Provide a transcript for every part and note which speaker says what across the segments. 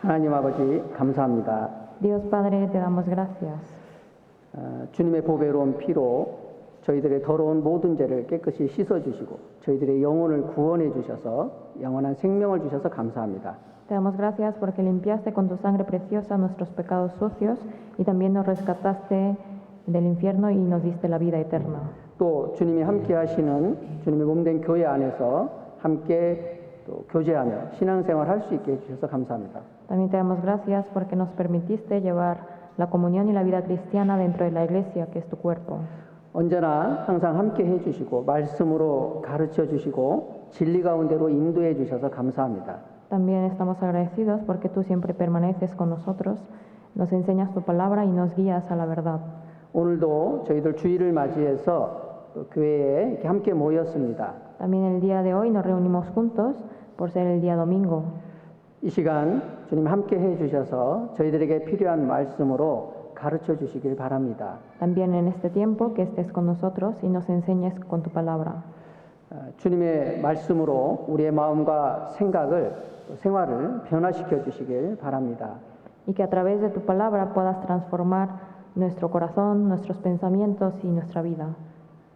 Speaker 1: 하나님 아버지 감사합니다.
Speaker 2: Dios Padre, te damos gracias.
Speaker 1: 주님의 보배로운 피로 저희들의 더러운 모든 죄를 깨끗이 씻어주시고 저희들의 영혼을 구원해 주셔서 영원한 생명을 주셔서 감사합니다.
Speaker 2: Te damos gracias porque limpiaste con tu sangre preciosa nuestros pecados sucios y también nos rescataste del infierno y nos diste la vida eterna.
Speaker 1: 또 주님이 함께 하시는 주님의 몸된 교회 안에서 함께 또 교제하며 신앙생활 할 수 있게 해주셔서 감사합니다.
Speaker 2: También te damos gracias porque nos permitiste llevar la comunión y la vida cristiana dentro de la iglesia, que es tu cuerpo.
Speaker 1: 언제나 항상 함께 해주시고 말씀으로 가르쳐 주시고 진리 가운데로 인도해 주셔서 감사합니다.
Speaker 2: También estamos agradecidos porque tú siempre permaneces con nosotros, nos enseñas tu palabra y nos guías a la verdad.
Speaker 1: 오늘도 저희들 주일을 맞이해서 또 교회에 이렇게 함께 모였습니다.
Speaker 2: También el día de hoy nos reunimos juntos por ser el día domingo.
Speaker 1: 이 시간 주님 함께 해주셔서 저희들에게 필요한 말씀으로 가르쳐 주시길 바랍니다.
Speaker 2: También en este tiempo que estés con nosotros y nos enseñes con tu palabra.
Speaker 1: 주님의 말씀으로 우리의 마음과 생각을 또 생활을 변화시켜 주시길 바랍니다.
Speaker 2: Y que a través de tu palabra puedas transformar nuestro corazón, nuestros pensamientos y nuestra vida.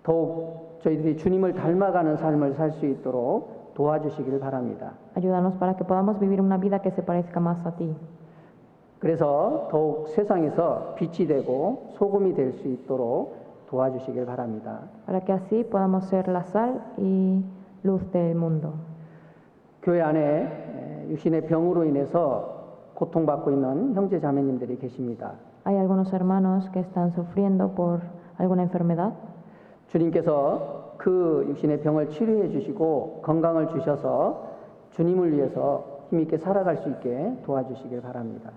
Speaker 1: 더욱 저희들이 주님을 닮아가는 삶을 살 수 있도록 도와주시길 바랍니다.
Speaker 2: Ayúdanos para que podamos vivir una vida que se parezca más a ti.
Speaker 1: 그래서 더욱 세상에서 빛이 되고 소금이 될 수 있도록 도와주시길 바랍니다.
Speaker 2: Para que así podamos ser la sal y luz del mundo.
Speaker 1: 교회 안에 육신의 병으로 인해서 고통받고 있는 형제 자매님들이 계십니다.
Speaker 2: Hay algunos hermanos que están sufriendo por alguna enfermedad.
Speaker 1: 주님께서 그 육신의 병을 치료해 주시고 건강을 주셔서 주님을 위해서 힘있게 살아갈 수 있게 도와주시길 바랍니다.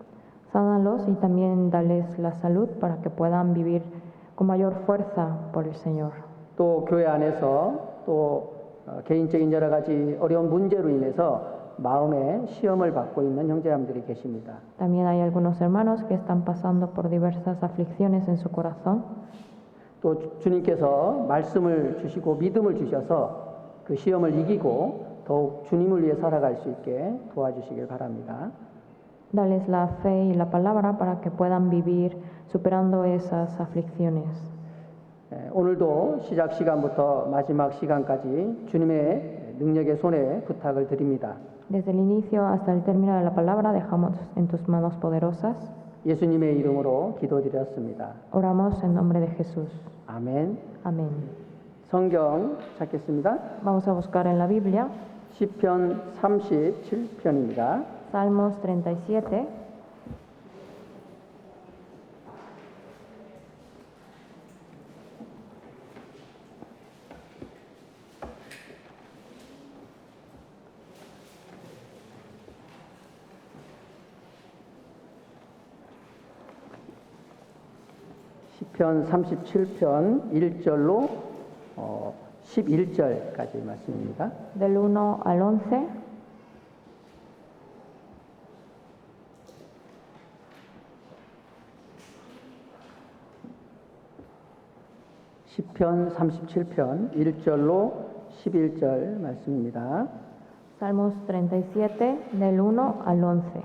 Speaker 2: Sánalos y también dales la salud para que puedan vivir con mayor fuerza por el Señor.
Speaker 1: 또 교회 안에서 또 개인적인 여러 가지 어려운 문제로 인해서 마음에 시험을 받고 있는 형제자매들이 계십니다.
Speaker 2: También hay algunos hermanos que están pasando por diversas aflicciones en su corazón.
Speaker 1: 또 주님께서 말씀을 주시고 믿음을 주셔서 그 시험을 이기고 더욱 주님을 위해 살아갈 수 있게 도와주시길 바랍니다.
Speaker 2: Dales la fe y la palabra para que puedan vivir superando esas aflicciones.
Speaker 1: 오늘도 시작 시간부터 마지막 시간까지 주님의 능력의 손에 부탁을 드립니다.
Speaker 2: Desde el inicio hasta el término de la palabra dejamos en tus manos poderosas.
Speaker 1: 예수님의 이름으로 기도드렸습니다.
Speaker 2: Oramos en nombre de Jesús.
Speaker 1: 아멘.
Speaker 2: Amén.
Speaker 1: 성경 찾겠습니다.
Speaker 2: Vamos a buscar en la Biblia
Speaker 1: 시편 37편입니다.
Speaker 2: Salmos 37.
Speaker 1: 시편 37편 1절로 11절까지 말씀입니다.
Speaker 2: Del 1 al 11.
Speaker 1: 시편 37편 1절로 11절 말씀입니다.
Speaker 2: Salmos 37, del 1 al 11.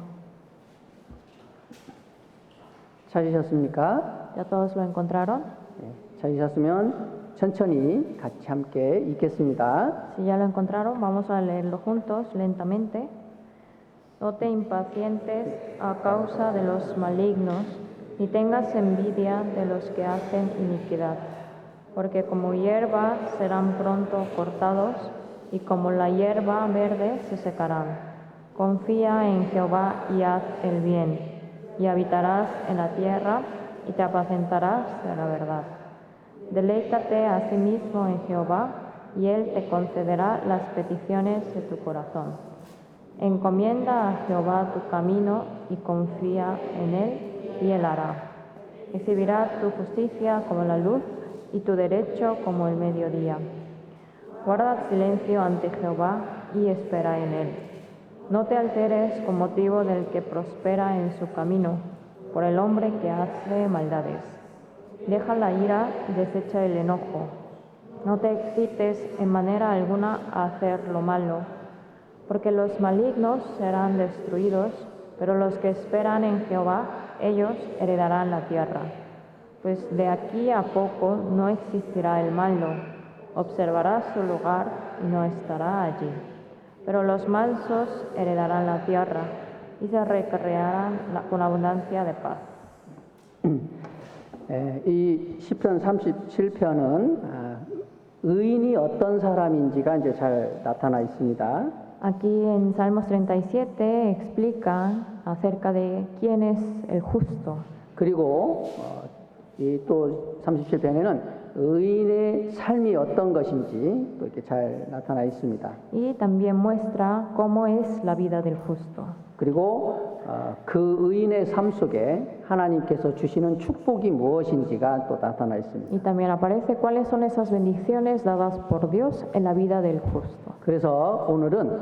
Speaker 1: 찾으셨습니까?
Speaker 2: ¿Ya todos lo encontraron?
Speaker 1: 네, 찾으셨으면 천천히 같이 함께 읽겠습니다.
Speaker 2: Si ya lo encontraron, vamos a leerlo juntos, lentamente. No te impacientes a causa de los malignos, ni tengas envidia de los que hacen iniquidad, porque como hierba serán pronto cortados, y como la hierba verde se secarán. Confía en Jehová y haz el bien, y habitarás en la tierra, y te apacentarás de la verdad. Deleítate a sí mismo en Jehová, y Él te concederá las peticiones de tu corazón. Encomienda a Jehová tu camino y confía en Él, y Él hará. Recibirá tu justicia como la luz y tu derecho como el mediodía. Guarda silencio ante Jehová y espera en Él. No te alteres con motivo del que prospera en su camino, por el hombre que hace maldades. Deja la ira y desecha el enojo. No te excites en manera alguna a hacer lo malo, porque los malignos serán destruidos pero los que esperan en Jehová, ellos heredarán la tierra. Pues de aquí a poco no existirá el malo, observará su lugar y no estará allí. Pero los mansos heredarán la tierra y se recrearán con abundancia de paz.
Speaker 1: 이 시편 37편은 의인이 어떤 사람인지가 이제 잘 나타나 있습니다.
Speaker 2: Aquí en Salmos 37 explica acerca de quién es el justo.
Speaker 1: 그리고 또 37편에는 의인의 삶이 어떤 것인지 또 이렇게 잘 나타나 있습니다.
Speaker 2: Y también muestra cómo es la vida del justo.
Speaker 1: 그리고 그 의인의 삶 속에 하나님께서 주시는 축복이 무엇인지가 또 나타나 있습니다.
Speaker 2: Y también aparece cuáles son esas bendiciones dadas por Dios en la vida del justo.
Speaker 1: 그래서 오늘은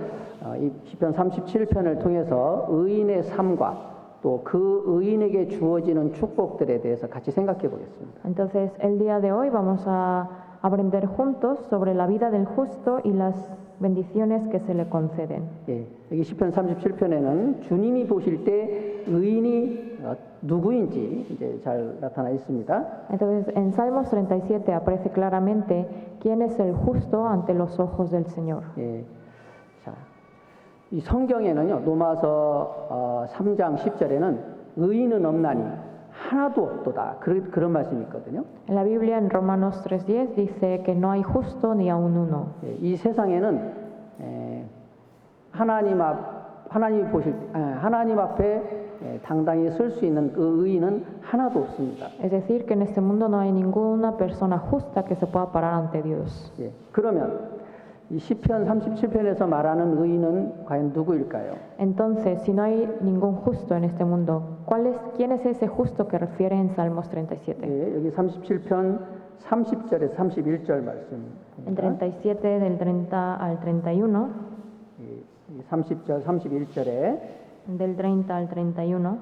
Speaker 1: 이 시편 37편을 통해서 의인의 삶과 또 그 의인에게 주어지는 축복들에 대해서 같이 생각해 보겠습니다.
Speaker 2: Entonces, el día de hoy vamos a aprender juntos sobre la vida del justo y las bendiciones que se le conceden.
Speaker 1: 예, 여기 시편 37편에는 주님이 보실 때 의인이 누구인지 이제 잘 나타나 있습니다.
Speaker 2: Entonces, en Salmos 37 aparece claramente quién es el justo ante los ojos del Señor.
Speaker 1: 예, 자, 이 성경에는요, 로마서 3장 10절에는 의인은 없나니 하나도 없도다. 그런 말씀이 있거든요.
Speaker 2: En la Biblia, en Romanos 3:10, dice que no hay justo ni aun uno.
Speaker 1: 예, 이 세상에는 하나님 앞에 당당히 설 수 있는 그 의인은 하나도 없습니다.
Speaker 2: Es decir, que en este mundo no hay ninguna persona justa que se pueda parar ante Dios.
Speaker 1: 예, 그러면 이 시편 37편에서 말하는 의인은 과연 누구일까요?
Speaker 2: Entonces, si no hay ningún justo en este mundo, ¿quién es ese justo que refiere en Salmos 37?
Speaker 1: 예, 여기 37편 30절에서 31절
Speaker 2: En
Speaker 1: 말씀입니다.
Speaker 2: 37 del 30 al 31,
Speaker 1: 30절 31절에
Speaker 2: del 30 al 31,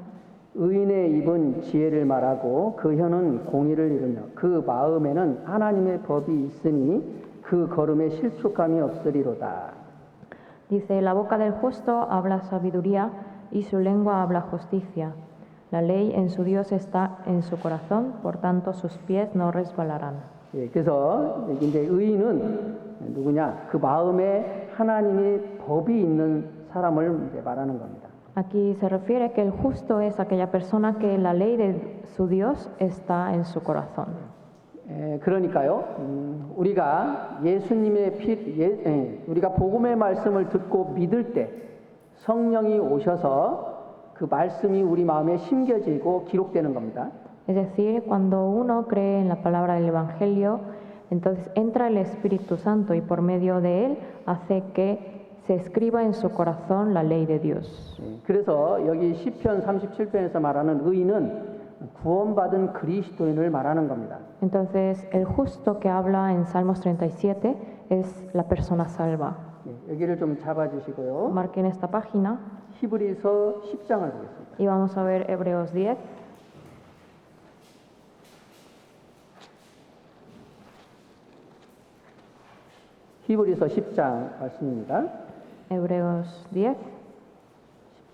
Speaker 1: 의인의 입은 지혜를 말하고 그 혀는 공의를 이루며 그 마음에는 하나님의 법이 있으니 그 걸음에 실족감이 없으리로다.
Speaker 2: dice, la boca del justo habla sabiduría y su lengua habla justicia. La ley en su Dios está en su corazón, por tanto sus pies no resbalarán.
Speaker 1: 예, 그래서 여기 이제 의인은 누구냐? 그 마음에 하나님의 법이 있는 사람을 이제 말하는 겁니다.
Speaker 2: Aquí se refiere que el justo es aquella persona que la ley de su Dios está en su corazón.
Speaker 1: 그러니까요, 우리가 우리가 복음의 말씀을 듣고 믿을 때 성령이 오셔서 그 말씀이 우리 마음에 심겨지고 기록되는 겁니다.
Speaker 2: Es decir, cuando uno cree en la palabra del Evangelio, entonces entra el Espíritu Santo y por medio de él hace que se escriba en su corazón la ley de Dios.
Speaker 1: 그래서 여기 시편 37편에서 말하는 의인은 구원받은 그리스도인을 말하는 겁니다.
Speaker 2: Entonces, el justo que habla en Salmos 37 es la persona salva.
Speaker 1: 여기를 좀 잡아주시고요.
Speaker 2: Marquen esta página
Speaker 1: 히브리서 10장을 보겠습니다.
Speaker 2: y vamos a ver Hebreos 10.
Speaker 1: 히브리서 10장 말씀입니다.
Speaker 2: Hebreos 10,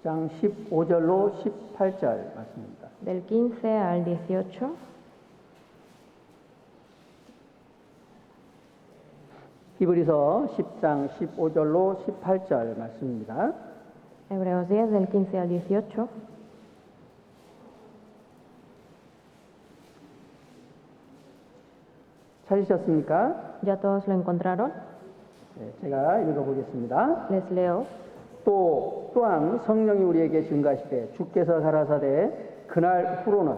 Speaker 1: 10장 15절로 18절 말씀입니다.
Speaker 2: del 15 al 18.
Speaker 1: 히브리서 10장 15절로 18절 말씀입니다.
Speaker 2: Hebreos 10, del 15 al 18.
Speaker 1: 찾으셨습니까?
Speaker 2: ¿Ya todos lo encontraron?
Speaker 1: 네, 제가 읽어보겠습니다.
Speaker 2: Les leo.
Speaker 1: 또한 성령이 우리에게 증가하시되 주께서 가라사대 그날 후로는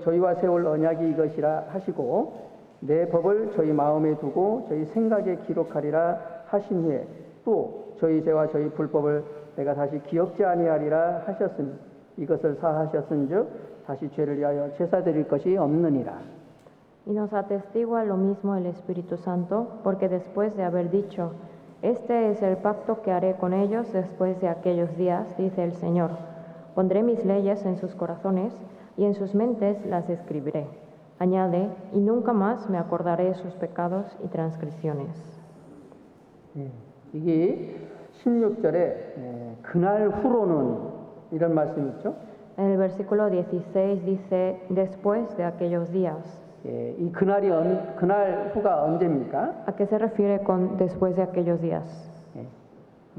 Speaker 1: 저희와 세울 언약이 이것이라 하시고 내 법을 저희 마음에 두고 저희 생각에 기록하리라 하신 후에 또 저희 죄와 저희 불법을 내가 다시 기억지 아니하리라 하셨으니 이것을 사하셨은즉 다시 죄를 위하여 제사 드릴 것이 없느니라.
Speaker 2: Y nos atestigua lo mismo el Espíritu Santo, porque después de haber dicho, este es el pacto que haré con ellos después de aquellos días, dice el Señor, pondré mis leyes en sus corazones y en sus mentes las escribiré. Añade, y nunca más me acordaré sus pecados y transgresiones.
Speaker 1: 이게 16절에 그날 후로는 이런 말씀이 있죠.
Speaker 2: En el versículo 16 dice, después de aquellos días.
Speaker 1: 예, 이 그날 후가 언제입니까?
Speaker 2: ¿A qué se refiere con después de aquellos días?
Speaker 1: 예,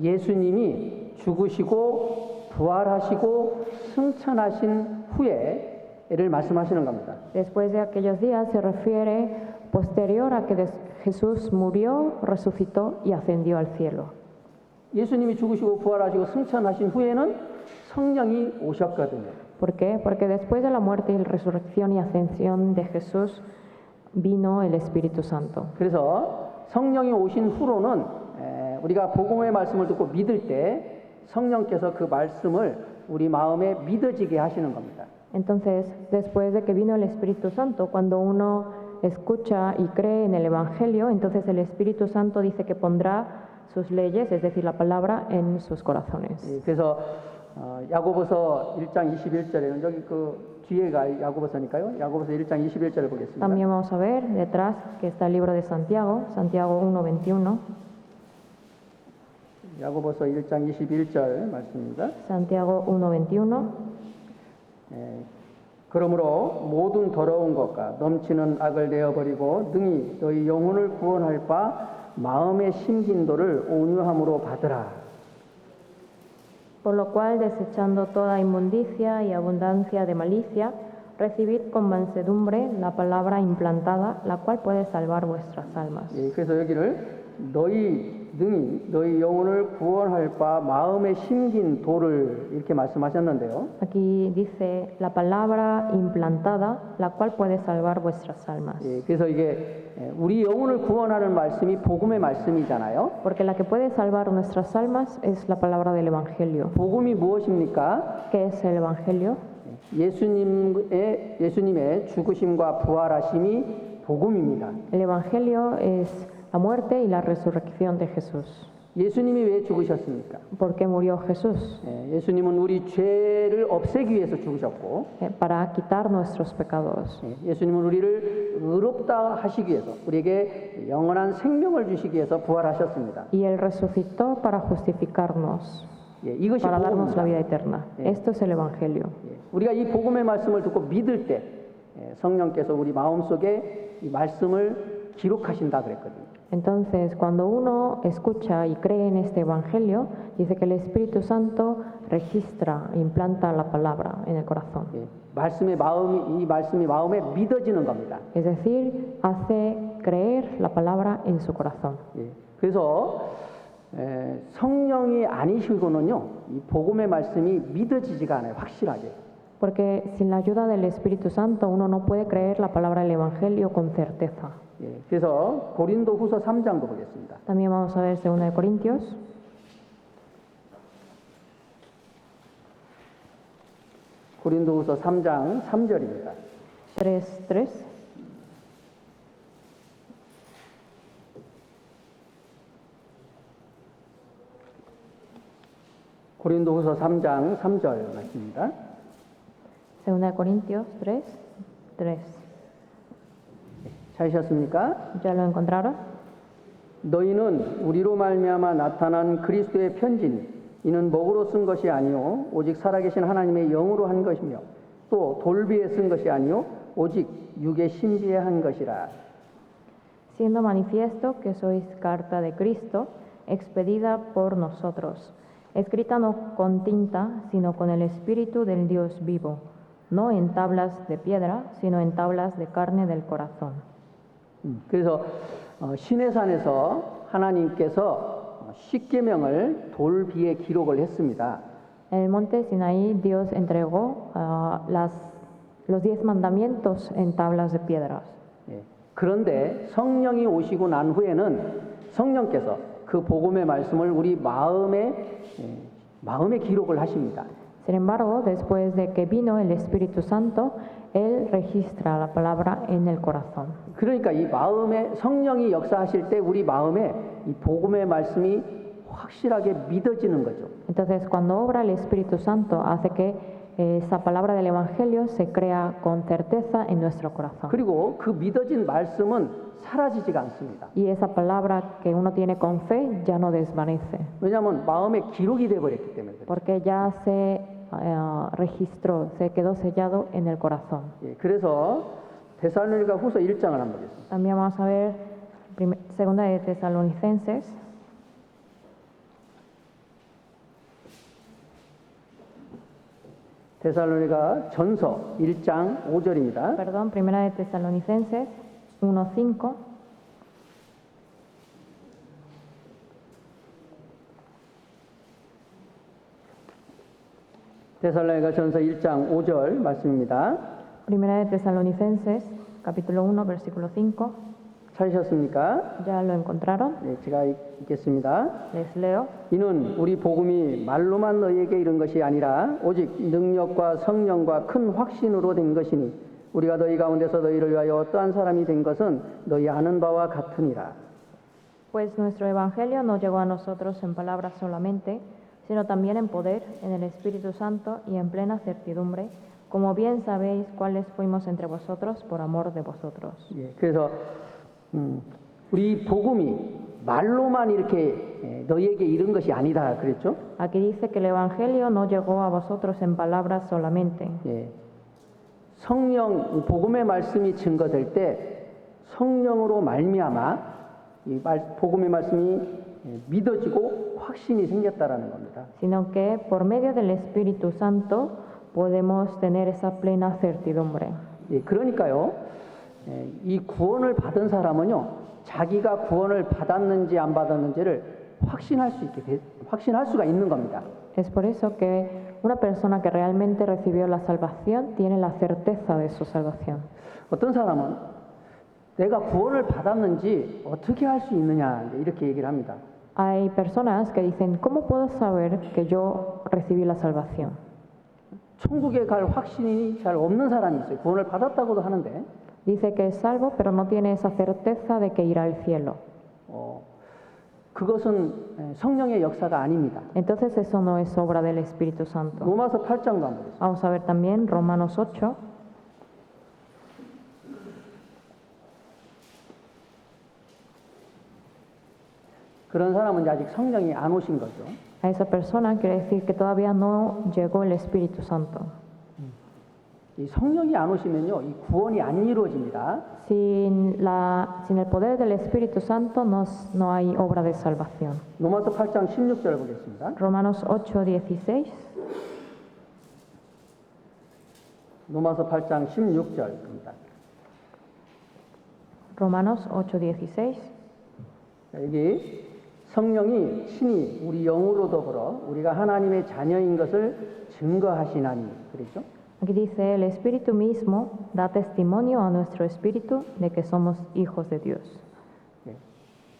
Speaker 1: 예수님이 죽으시고 부활하시고 승천하신 후에를 말씀하시는 겁니다.
Speaker 2: Después de aquellos días se refiere posterior a que Jesús murió, resucitó y ascendió al cielo.
Speaker 1: 예수님이 죽으시고 부활하시고 승천하신 후에는 성령이 오셨거든요.
Speaker 2: ¿Por qué? Porque después de la muerte y la resurrección y ascensión de Jesús vino el Espíritu Santo.
Speaker 1: 그래서 성령이 오신 후로는 우리가 복음의 말씀을 듣고 믿을 때 성령께서 그 말씀을 우리 마음에 믿어지게 하시는 겁니다.
Speaker 2: Entonces, después de que vino el Espíritu Santo, cuando uno escucha y cree en el Evangelio, entonces el Espíritu Santo dice que pondrá sus leyes, es decir, la palabra, en sus corazones.
Speaker 1: 예, 그래서 야고보서 1장 21절에는 여기 그 뒤에가 야고보서니까요. 야고보서 1장 21절을 보겠습니다.
Speaker 2: También vamos a ver detrás que está el libro de Santiago, Santiago 1:21.
Speaker 1: 야고보서 1장 21절 말씀입니다.
Speaker 2: Santiago 1:21.
Speaker 1: 그러므로 모든 더러운 것과 넘치는 악을 내어버리고 능히 너희 영혼을 구원할 바 마음의 심긴도를 온유함으로 받으라.
Speaker 2: Por lo cual, desechando toda inmundicia y abundancia de malicia, recibid con mansedumbre la palabra implantada, la cual puede salvar vuestras almas.
Speaker 1: 예, 그래서 여기를 능히 너희 영혼을 구원할 바 마음의 심긴 도를 이렇게 말씀하셨는데요.
Speaker 2: Aquí dice la palabra implantada, la cual puede salvar vuestras almas.
Speaker 1: 예, 그래서 이게 우리 영혼을 구원하는 말씀이 복음의 말씀이잖아요.
Speaker 2: Porque la que puede salvar nuestras almas es la palabra del Evangelio.
Speaker 1: 복음이 무엇입니까?
Speaker 2: ¿Qué es el Evangelio?
Speaker 1: 예수님의 죽으심과 부활하심이 복음입니다.
Speaker 2: El Evangelio es la muerte y la resurrección de Jesús.
Speaker 1: 예수님이 왜 죽으셨습니까?
Speaker 2: ¿Por qué murió Jesús?
Speaker 1: 예수님은 우리 죄를 없애기 위해서 죽으셨고,
Speaker 2: Para quitar nuestros pecados.
Speaker 1: 예수님은 우리를 의롭다 하시기 위해서, 우리에게 영원한 생명을 주시기 위해서 부활하셨습니다.
Speaker 2: Y Él resucitó para justificarnos,
Speaker 1: 이것이
Speaker 2: para darnos la
Speaker 1: 복음입니다.
Speaker 2: vida eterna. Esto es el Evangelio.
Speaker 1: 우리가 이 복음의 말씀을 듣고 믿을 때 성령께서 우리 마음속에 이 말씀을 기록하신다 그랬거든요.
Speaker 2: Entonces, cuando uno escucha y cree en este Evangelio, dice que el Espíritu Santo registra, implanta la palabra en el corazón.
Speaker 1: 이 말씀이 마음에 믿어지는 겁니다.
Speaker 2: Es decir, hace creer la palabra en su corazón.
Speaker 1: 그래서 성령이 아니시고는요, 이 복음의 말씀이 믿어지지가 않아요, 확실하게.
Speaker 2: Porque sin la ayuda del Espíritu Santo uno no puede creer la palabra del Evangelio con certeza.
Speaker 1: 그래서 고린도후서 3장도 보겠습니다.
Speaker 2: También vamos a ver 2 de Corintios.
Speaker 1: 고린도후서 3장 3절입니다.
Speaker 2: 3:3.
Speaker 1: 고린도후서 3장 3절 말씀입니다.
Speaker 2: 2 de Corintios 3:3.
Speaker 1: 찾으셨습니까?
Speaker 2: ¿Ya lo encontraron?
Speaker 1: 너희는 우리로 말미암아 나타난 그리스도의 편지니 이는 먹으로 쓴 것이 아니요 오직 살아계신 하나님의 영으로 한 것이며 또 돌비에 쓴 것이 아니요 오직 육의 신비에 한 것이라.
Speaker 2: Siendo manifiesto que sois carta de Cristo, expedida por nosotros, escrita no con tinta, sino con el Espíritu del Dios vivo, no en tablas de piedra, sino en tablas de carne del corazón.
Speaker 1: 그래서 시내산에서 하나님께서 십계명을 돌비에 기록을 했습니다.
Speaker 2: En el monte Sinaí Dios entregó los 10 mandamientos en tablas de piedras.
Speaker 1: 그런데 성령이 오시고 난 후에는 성령께서 그 복음의 말씀을 우리 마음에 기록을 하십니다.
Speaker 2: Sin embargo, después de que vino el Espíritu Santo, Él registra la palabra en el corazón.
Speaker 1: 그러니까 이 마음에 성령이 역사하실 때 우리 마음에 이 복음의 말씀이 확실하게 믿어지는 거죠.
Speaker 2: Entonces, cuando obra el Espíritu Santo, hace que esa palabra del Evangelio se crea con certeza en nuestro corazón.
Speaker 1: 그리고 그 믿어진 말씀은 사라지지가 않습니다.
Speaker 2: Y esa palabra que uno tiene con fe ya no desvanece.
Speaker 1: 왜냐하면 마음에 기록이 돼 버렸기 때문에.
Speaker 2: Porque ya se registró, se quedó sellado en el corazón.
Speaker 1: 예, 그래서 데살로니가 후서 1장을 한번 보겠습니다.
Speaker 2: También vamos a ver segunda de Tesalonicenses,
Speaker 1: 데살로니가 전서 1장 5절입니다.
Speaker 2: perdón, primera de Tesalonicenses 1:5.
Speaker 1: 데살로니가 전서 1장 5절 말씀입니다.
Speaker 2: Primera de Tesalonicenses, capítulo 1, versículo 5.
Speaker 1: 찾으셨습니까?
Speaker 2: ¿Ya lo encontraron?
Speaker 1: 네, 제가 읽겠습니다.
Speaker 2: Les leo.
Speaker 1: 이는 우리 복음이 말로만 너희에게 이른 것이 아니라 오직 능력과 성령과 큰 확신으로 된 것이니 우리가 너희 가운데서 너희를 위하여 어떠한 사람이 된 것은 너희 아는 바와 같으니라.
Speaker 2: Pues nuestro evangelio no llegó a nosotros en palabras solamente, sino también en poder, en el Espíritu Santo y en plena certidumbre, como bien sabéis cuáles fuimos entre vosotros por amor de vosotros.
Speaker 1: 예, 그래서 우리 복음이 말로만 이렇게 너희에게 이른 것이 아니다 그랬죠?
Speaker 2: Aquí dice que el evangelio no llegó a vosotros en palabras solamente.
Speaker 1: 예, 성령 복음의 말씀이 증거될 때 성령으로 말미암아 이 복음의 말씀이 믿어지고 확신이 생겼다라는 겁니다.
Speaker 2: Sino que por medio del Espíritu Santo podemos tener esa plena certidumbre.
Speaker 1: 예, 그러니까요. 이 구원을 받은 사람은요, 자기가 구원을 받았는지 안 받았는지를 확신할 수가 있는 겁니다.
Speaker 2: Es por eso que una persona que realmente recibió la salvación tiene la certeza de su salvación.
Speaker 1: 어떤 사람은 내가 구원을 받았는지 어떻게 할 수 있느냐 이렇게 얘기를 합니다.
Speaker 2: Hay personas que dicen, ¿cómo puedo saber que yo recibí la salvación?
Speaker 1: 천국에 갈 확신이 잘 없는 사람이 있어요. 구원을 받았다고도 하는데
Speaker 2: Dice que es salvo, pero no tiene esa certeza de que irá al cielo.
Speaker 1: 그것은 성령의 역사가 아닙니다.
Speaker 2: Entonces eso no es obra del Espíritu Santo.
Speaker 1: 로마서 8장도 한번 보겠습니다.
Speaker 2: Vamos a ver también Romanos 8.
Speaker 1: 그런 사람은 아직 성령이 안 오신 거죠.
Speaker 2: A esa persona quiere decir que todavía no llegó el Espíritu Santo.
Speaker 1: 이 성령이 안 오시면요, 이 구원이 안 이루어집니다.
Speaker 2: Sin el poder del Espíritu Santo no hay obra de salvación.
Speaker 1: 로마서 8장 16절 보겠습니다.
Speaker 2: Romanos 8:16.
Speaker 1: 로마서 8장 16절입니다.
Speaker 2: Romanos 8:16.
Speaker 1: 여기 성령이 친히 우리 영으로 더불어 우리가 하나님의 자녀인 것을 증거하시나니 그랬죠?
Speaker 2: Aquí dice, el Espíritu mismo da testimonio a nuestro espíritu de que somos hijos de Dios.
Speaker 1: 예.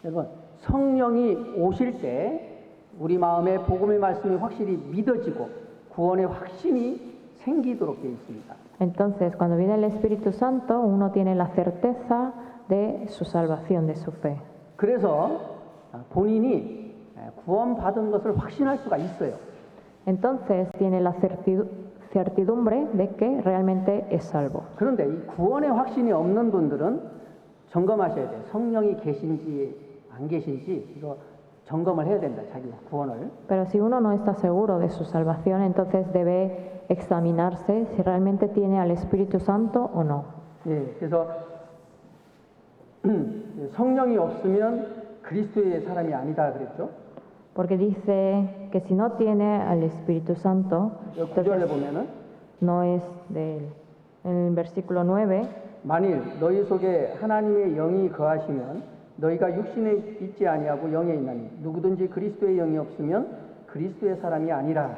Speaker 1: 여러분, 성령이 오실 때 우리 마음에 복음의 말씀이 확실히 믿어지고 구원의 확신이 생기도록 되어 있습니다.
Speaker 2: Entonces, cuando viene el Espíritu Santo, uno tiene la certeza de su salvación, de su fe.
Speaker 1: 그래서 본인이 구원받은 것을 확신할 수가 있어요.
Speaker 2: Entonces, tiene la certidumbre de que realmente es salvo.
Speaker 1: 그런데 이 구원의 확신이 없는 분들은 점검하셔야 돼요. 성령이 계신지 안 계신지 이거 점검을 해야 된다. 자기 구원을.
Speaker 2: Pero si uno no está seguro de su salvación, entonces debe examinarse si realmente tiene al Espíritu Santo o no.
Speaker 1: 예, 그래서 성령이 없으면 그리스도의 사람이 아니다 그랬죠.
Speaker 2: Porque dice que si no tiene al Espíritu Santo,
Speaker 1: 구절에 보면은
Speaker 2: no es de él. En el versículo 9,
Speaker 1: 만일 너희 속에 하나님의 영이 거하시면 너희가 육신에 있지 아니하고 영에 있나니 누구든지 그리스도의 영이 없으면 그리스도의 사람이 아니라.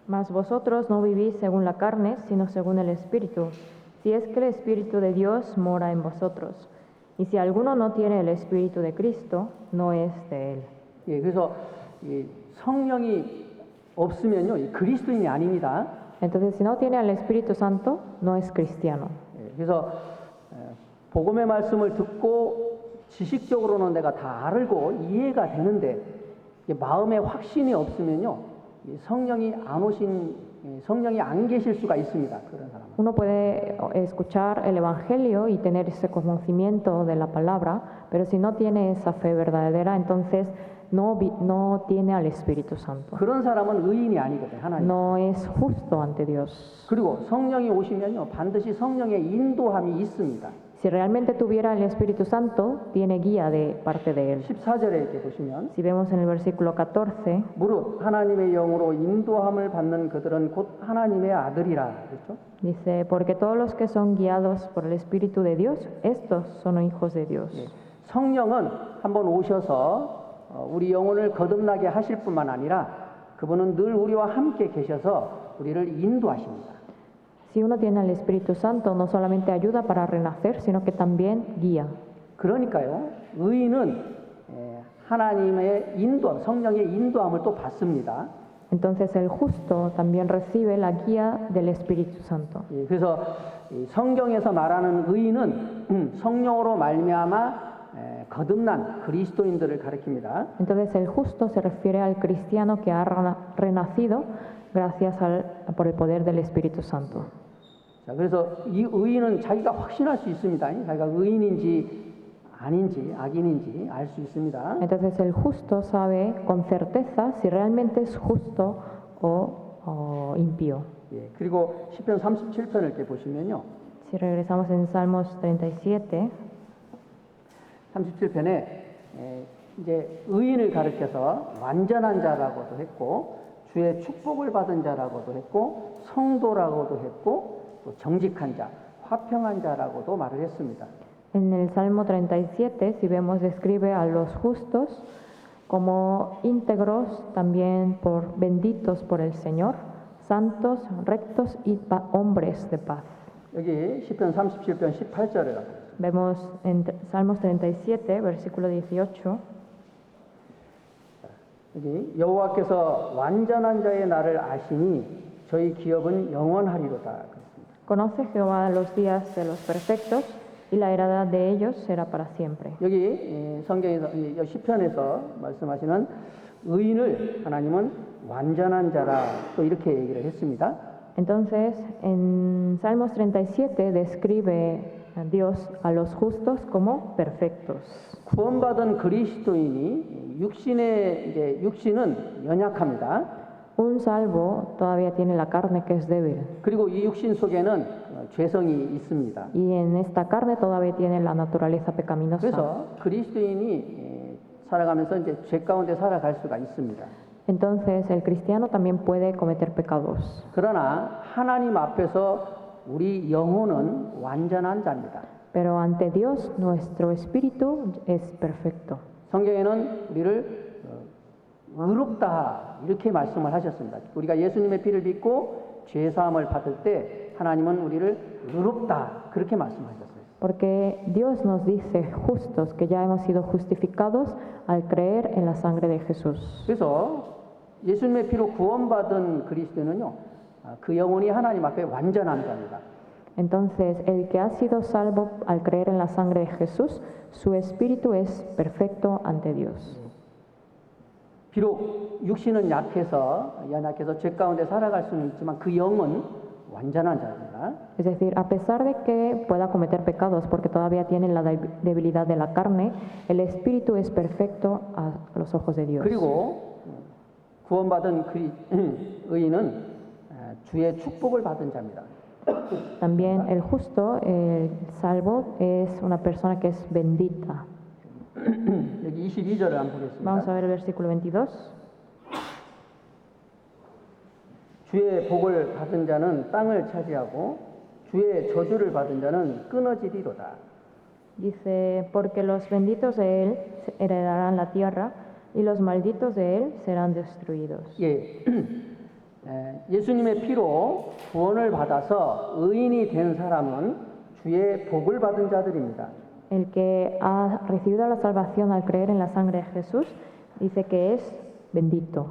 Speaker 2: mas vosotros no vivís según la carne, sino según el Espíritu, si es que el Espíritu de Dios mora en vosotros. Y si alguno no tiene el Espíritu de Cristo, no es de él.
Speaker 1: 예, 그래서 이 성령이 없으면요, 이 그리스도인이 아닙니다.
Speaker 2: Entonces, si no tiene al Espíritu Santo, no es cristiano.
Speaker 1: 예, 그래서 복음의 말씀을 듣고 지식적으로는 내가 다 알고 이해가 되는데 마음에 확신이 없으면요, 이 성령이 안 계실 수가 있습니다. 그런 사람은.
Speaker 2: Uno puede escuchar el Evangelio y tener ese conocimiento de la palabra, pero si no tiene esa fe verdadera, entonces no tiene al Espíritu Santo.
Speaker 1: 그런 사람은 의인이 아니거든, 하나님.
Speaker 2: No es justo ante Dios.
Speaker 1: 그리고 성령이 오시면요, 반드시 성령의 인도함이 있습니다.
Speaker 2: Si realmente tuviera el Espíritu Santo, tiene guía de parte de él.
Speaker 1: 14절에 이렇게 보시면
Speaker 2: Si vemos en el versículo 14,
Speaker 1: 무릇 하나님의 영으로 인도함을 받는 그들은 곧 하나님의 아들이라 그랬죠.
Speaker 2: dice, porque todos los que son guiados por el Espíritu de Dios, estos son hijos de Dios.
Speaker 1: 예, 성령은 한번 오셔서 우리 영혼을 거듭나게 하실 뿐만 아니라 그분은 늘 우리와 함께 계셔서 우리를 인도하십니다.
Speaker 2: Si uno tiene al Espíritu Santo, no solamente ayuda para renacer, sino que también guía.
Speaker 1: 그러니까요, 의인은 하나님의 인도함, 성령의 인도함을 또 받습니다.
Speaker 2: Entonces el justo también recibe la guía del Espíritu Santo.
Speaker 1: 예, 그래서 이 성경에서 말하는 의인은 성령으로 말미암아 거듭난 그리스도인들을 가리킵니다.
Speaker 2: Entonces el justo se refiere al cristiano que ha renacido gracias por el poder del Espíritu Santo.
Speaker 1: 자, 그래서 이 의인은 자기가 확신할 수 있습니다. 자기가 의인인지 아닌지 악인인지 알 수 있습니다.
Speaker 2: Entonces el justo sabe con certeza si realmente es justo o impío.
Speaker 1: 예, 그리고 시편 37편을 이렇게 보시면요.
Speaker 2: Si regresamos en Salmos 37,
Speaker 1: 37편에 이제 의인을 가르쳐서 완전한 자라고도 했고 주의 축복을 받은 자라고도 했고 성도라고도 했고 또 정직한 자, 화평한 자라고도 말을 했습니다.
Speaker 2: en el Salmo 37, si vemos, describe a los justos como íntegros, también por benditos por el Señor, santos, rectos y hombres de paz.
Speaker 1: 여기 시편 37편 18절에 가서
Speaker 2: Vemos en Salmos 37, versículo 18.
Speaker 1: 여기 여호와께서 완전한 자의 날을 아시니 저희 기업은 영원하리로다. 그렇습니다.
Speaker 2: Conoce Jehová los días de los perfectos y la heredad de ellos será para siempre.
Speaker 1: 여기 성경에서 이 시편에서 말씀하시는 의인을 하나님은 완전한 자라 또 이렇게 얘기를 했습니다.
Speaker 2: Entonces, en Salmos 37 describe a Dios a los justos como perfectos.
Speaker 1: 구원받은 그리스도인이 육신은 연약합니다.
Speaker 2: Un salvo todavía tiene la carne que es débil
Speaker 1: 그리고 이 육신 속에는 죄성이 있습니다.
Speaker 2: y en esta carne todavía tiene la naturaleza pecaminosa.
Speaker 1: 그래서 그리스도인이 살아가면서 이제 죄 가운데 살아갈 수가 있습니다.
Speaker 2: Entonces, el cristiano también puede cometer pecados.
Speaker 1: 그러나 하나님 앞에서 우리 영혼은 완전한 자입니다.
Speaker 2: Pero ante Dios, nuestro espíritu es perfecto.
Speaker 1: 성경에는 우리를 의롭다 이렇게 말씀을 하셨습니다. 우리가 예수님의 피를 믿고 죄 사함을 받을 때 하나님은 우리를 의롭다 그렇게 말씀하셨어요.
Speaker 2: Porque Dios nos dice justos que ya hemos sido justificados al creer en la sangre de Jesús.
Speaker 1: 그래서 예수님의 피로 구원받은 그리스도인은요, 그 영혼이 하나님 앞에 완전한 자입니다.
Speaker 2: Entonces, el que ha sido salvo al creer en la sangre de Jesús, su espíritu es perfecto ante Dios.
Speaker 1: 비록 육신은 연약해서 죄 가운데 살아갈 수는 있지만 그 영은 완전한 자입니다.
Speaker 2: Es decir, a pesar de que pueda cometer pecados porque todavía tiene la debilidad de la carne, el espíritu es perfecto a los ojos de Dios.
Speaker 1: 그리고 구원받은 의인은 주의 축복을 받은 자입니다.
Speaker 2: También el justo, el salvo, es una persona que es bendita.
Speaker 1: 여기 22절을 한번 보겠습니다.
Speaker 2: Vamos a ver el versículo 22.
Speaker 1: 주의 복을 받은 자는 땅을 차지하고 주의 저주를 받은 자는 끊어지리로다.
Speaker 2: Dice, porque los benditos de él heredarán la tierra y los malditos de él serán destruidos.
Speaker 1: 예, 예수님의 피로 구원을 받아서 의인이 된 사람은 주의 복을 받은 자들입니다.
Speaker 2: El que ha recibido la salvación al creer en la sangre de Jesús dice que es bendito.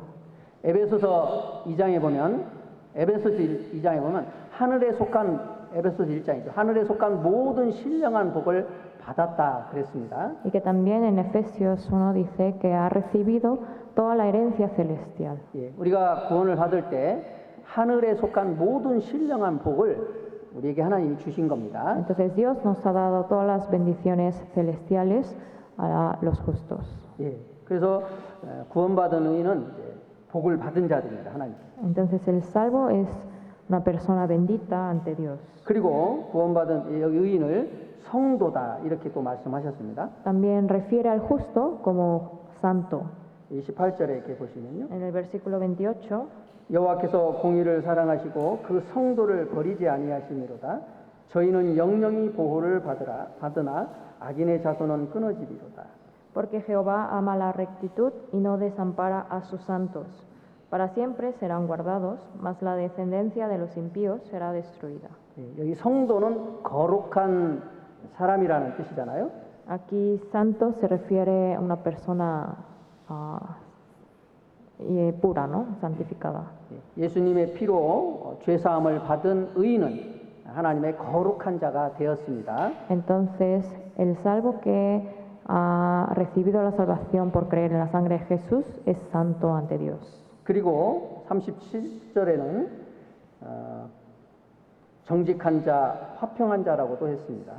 Speaker 1: 에베소서 2장에 보면 하늘에 속한 에베소서 1장이죠. 하늘에 속한 모든 신령한 복을 받았다 그랬습니다.
Speaker 2: Y que también en Efesios 1 dice que ha recibido toda la herencia celestial.
Speaker 1: 예, 우리가 구원을 받을 때 하늘에 속한 모든 신령한 복을 우리에게 하나님이 주신 겁니다.
Speaker 2: Entonces Dios nos ha dado todas las bendiciones celestiales a los justos.
Speaker 1: 예, 그래서 구원받은 의인은 이제 복을 받은 자들입니다. 하나님.
Speaker 2: Entonces el salvo es una persona bendita ante Dios.
Speaker 1: 그리고 구원받은 여기 의인을 성도다 이렇게 또 말씀하셨습니다.
Speaker 2: También refiere al justo como santo.
Speaker 1: 28절에 이렇게 보시면요.
Speaker 2: En el versículo 28,
Speaker 1: 여호와께서 공의를 사랑하시고 그 성도를 버리지 아니하시미로다. 저희는 영영이 보호를 받으나 악인의 자손은 끊어지리로다.
Speaker 2: porque Jehová ama la rectitud y no desampara a sus santos. Para siempre serán guardados, mas la descendencia de los impíos será destruida.
Speaker 1: 여기 성도는 거룩한 사람이라는 뜻이잖아요.
Speaker 2: Aquí santo se refiere a una persona pura, ¿no? Santificada.
Speaker 1: 예수님의 피로 죄 사함을 받은 의인은 하나님의 거룩한 자가 되었습니다.
Speaker 2: Entonces, el salvo que ha recibido la salvación por creer en la sangre de Jesús es santo ante Dios.
Speaker 1: 그리고 37절에는 정직한 자, 화평한 자라고도 했습니다.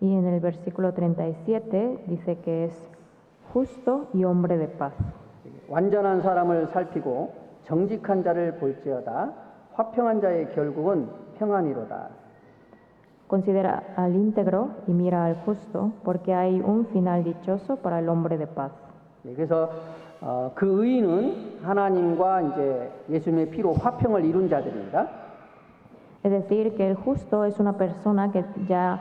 Speaker 2: Y en el versículo 37 dice que es justo y hombre de paz.
Speaker 1: 완전한 사람을 살피고 정직한 자를 볼지어다 화평한 자의 결국은 평안이로다.
Speaker 2: Considera al íntegro y mira al justo, porque hay un final dichoso para el hombre de paz.
Speaker 1: 그래서 그 의인은 하나님과 이제 예수님의 피로 화평을 이룬 자들입니다.
Speaker 2: Es decir, que el justo es una persona que ya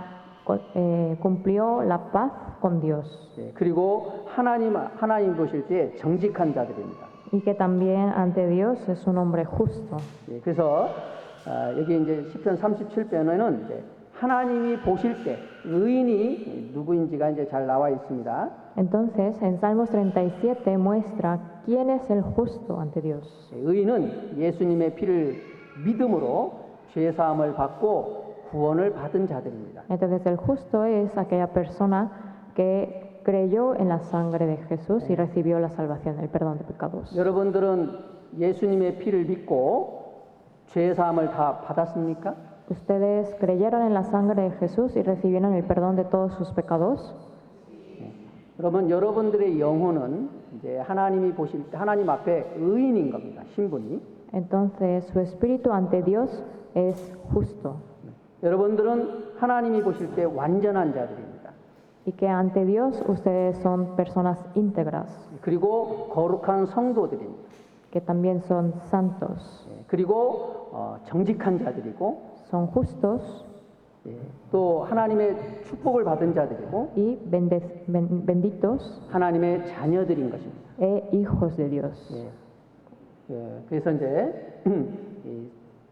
Speaker 2: cumplió la paz con Dios.
Speaker 1: 그리고 하나님 보실 때 정직한 자들입니다.
Speaker 2: Y que también ante Dios es un hombre justo.
Speaker 1: 그래서 여기 이제 시편 37편에는 이제 하나님이 보실 때 의인이 누구인지가 이제 잘 나와 있습니다.
Speaker 2: Entonces, en Salmos 37 muestra quién es el justo ante Dios.
Speaker 1: 의인은 예수님의 피를 믿음으로 죄 사함을 받고 구원을 받은 자들입니다.
Speaker 2: Entonces, el justo es aquella persona que creyó en la sangre de Jesús y recibió la salvación, el perdón de pecados.
Speaker 1: 여러분들은 예수님의 피를 믿고 죄 사함을 다 받았습니까?
Speaker 2: ¿Ustedes creyeron en la sangre de Jesús y recibieron el perdón de todos sus pecados?
Speaker 1: 여러분, 여러분들의 영혼은 이제 하나님이 보실 때 하나님 앞에 의인인 겁니다. 신분이.
Speaker 2: Entonces, su espíritu ante Dios es justo.
Speaker 1: 여러분들은 하나님이 보실 때 완전한 자들입니다.
Speaker 2: Y que ante Dios ustedes son personas íntegras,
Speaker 1: 그리고 거룩한 성도들입니다.
Speaker 2: que también son santos,
Speaker 1: 그리고 정직한 자들이고
Speaker 2: son justos
Speaker 1: 또 하나님의 축복을 받은 자들이고
Speaker 2: y benditos
Speaker 1: 하나님의 자녀들인 것입니다.
Speaker 2: e hijos de Dios.
Speaker 1: 그래서 이제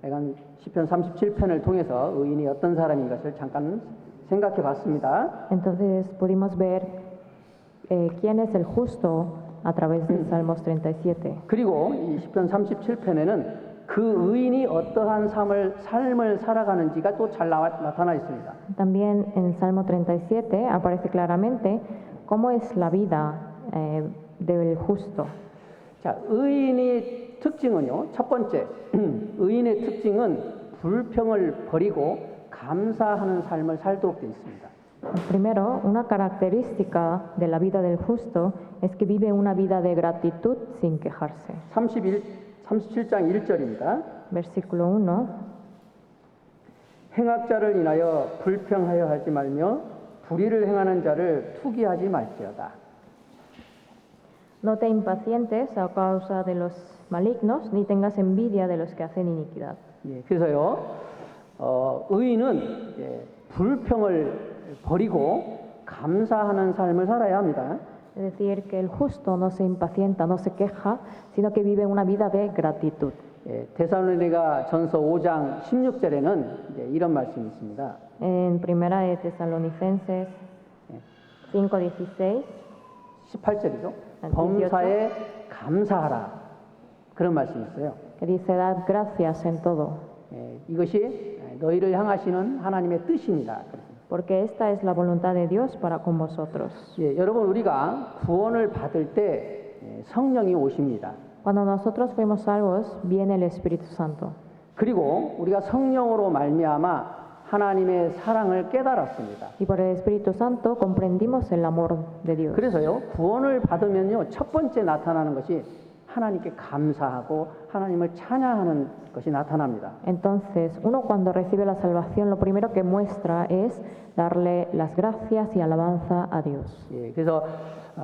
Speaker 1: 약간 시편 37편을 통해서 의인이 어떤 사람인 것을 잠깐 생각해 봤습니다.
Speaker 2: Entonces pudimos ver quién es el justo a través del Salmos 37.
Speaker 1: 그리고 이 시편 37편에는 그 의인이 어떠한 삶을 살아가는지가 또 잘 나타나 있습니다.
Speaker 2: También en el Salmo 37 aparece claramente cómo es la vida del justo.
Speaker 1: 자, 의인의 특징은요. 첫 번째, 의인의 특징은 불평을 버리고 감사하는 삶을 살도록 되어 있습니다.
Speaker 2: Primero, una característica de la vida del justo es que vive una vida de gratitud sin quejarse.
Speaker 1: 37장 1절입니다.
Speaker 2: Versículo 1.
Speaker 1: 행악자를 인하여 불평하여 하지 말며 불의를 행하는 자를 투기하지 말지어다.
Speaker 2: No te impacientes a causa de los malignos, ni tengas envidia de los que hacen iniquidad.
Speaker 1: 그래서요, 의인은 불평을 버리고 감사하는 삶을 살아야 합니다.
Speaker 2: Es decir, que el justo no se impacienta, no se queja, sino que vive una vida de gratitud.
Speaker 1: 데살로니가 전서 5장 16절에는 이런 말씀이 있습니다.
Speaker 2: En Primera de Tesalonicenses 5:16,
Speaker 1: 18절이죠. 범사에 감사하라. 그런 말씀이 있어요.
Speaker 2: que dice, dad gracias en todo,
Speaker 1: 이것이 너희를 향하시는 하나님의 뜻입니다.
Speaker 2: porque esta es la voluntad de Dios para con vosotros.
Speaker 1: 여러분, 우리가 구원을 받을 때 성령이 오십니다.
Speaker 2: Cuando nosotros fuimos salvos, viene el Espíritu Santo.
Speaker 1: 그리고 우리가 성령으로 말미암아 하나님의 사랑을 깨달았습니다.
Speaker 2: Y por el Espíritu Santo comprendimos el amor de Dios.
Speaker 1: 그래서요, 구원을 받으면요, 첫 번째 나타나는 것이 하나님께 감사하고 하나님을 찬양하는 것이 나타납니다.
Speaker 2: Entonces, uno cuando recibe la salvación, lo primero que muestra es darle las gracias y alabanza a Dios.
Speaker 1: 예, 그래서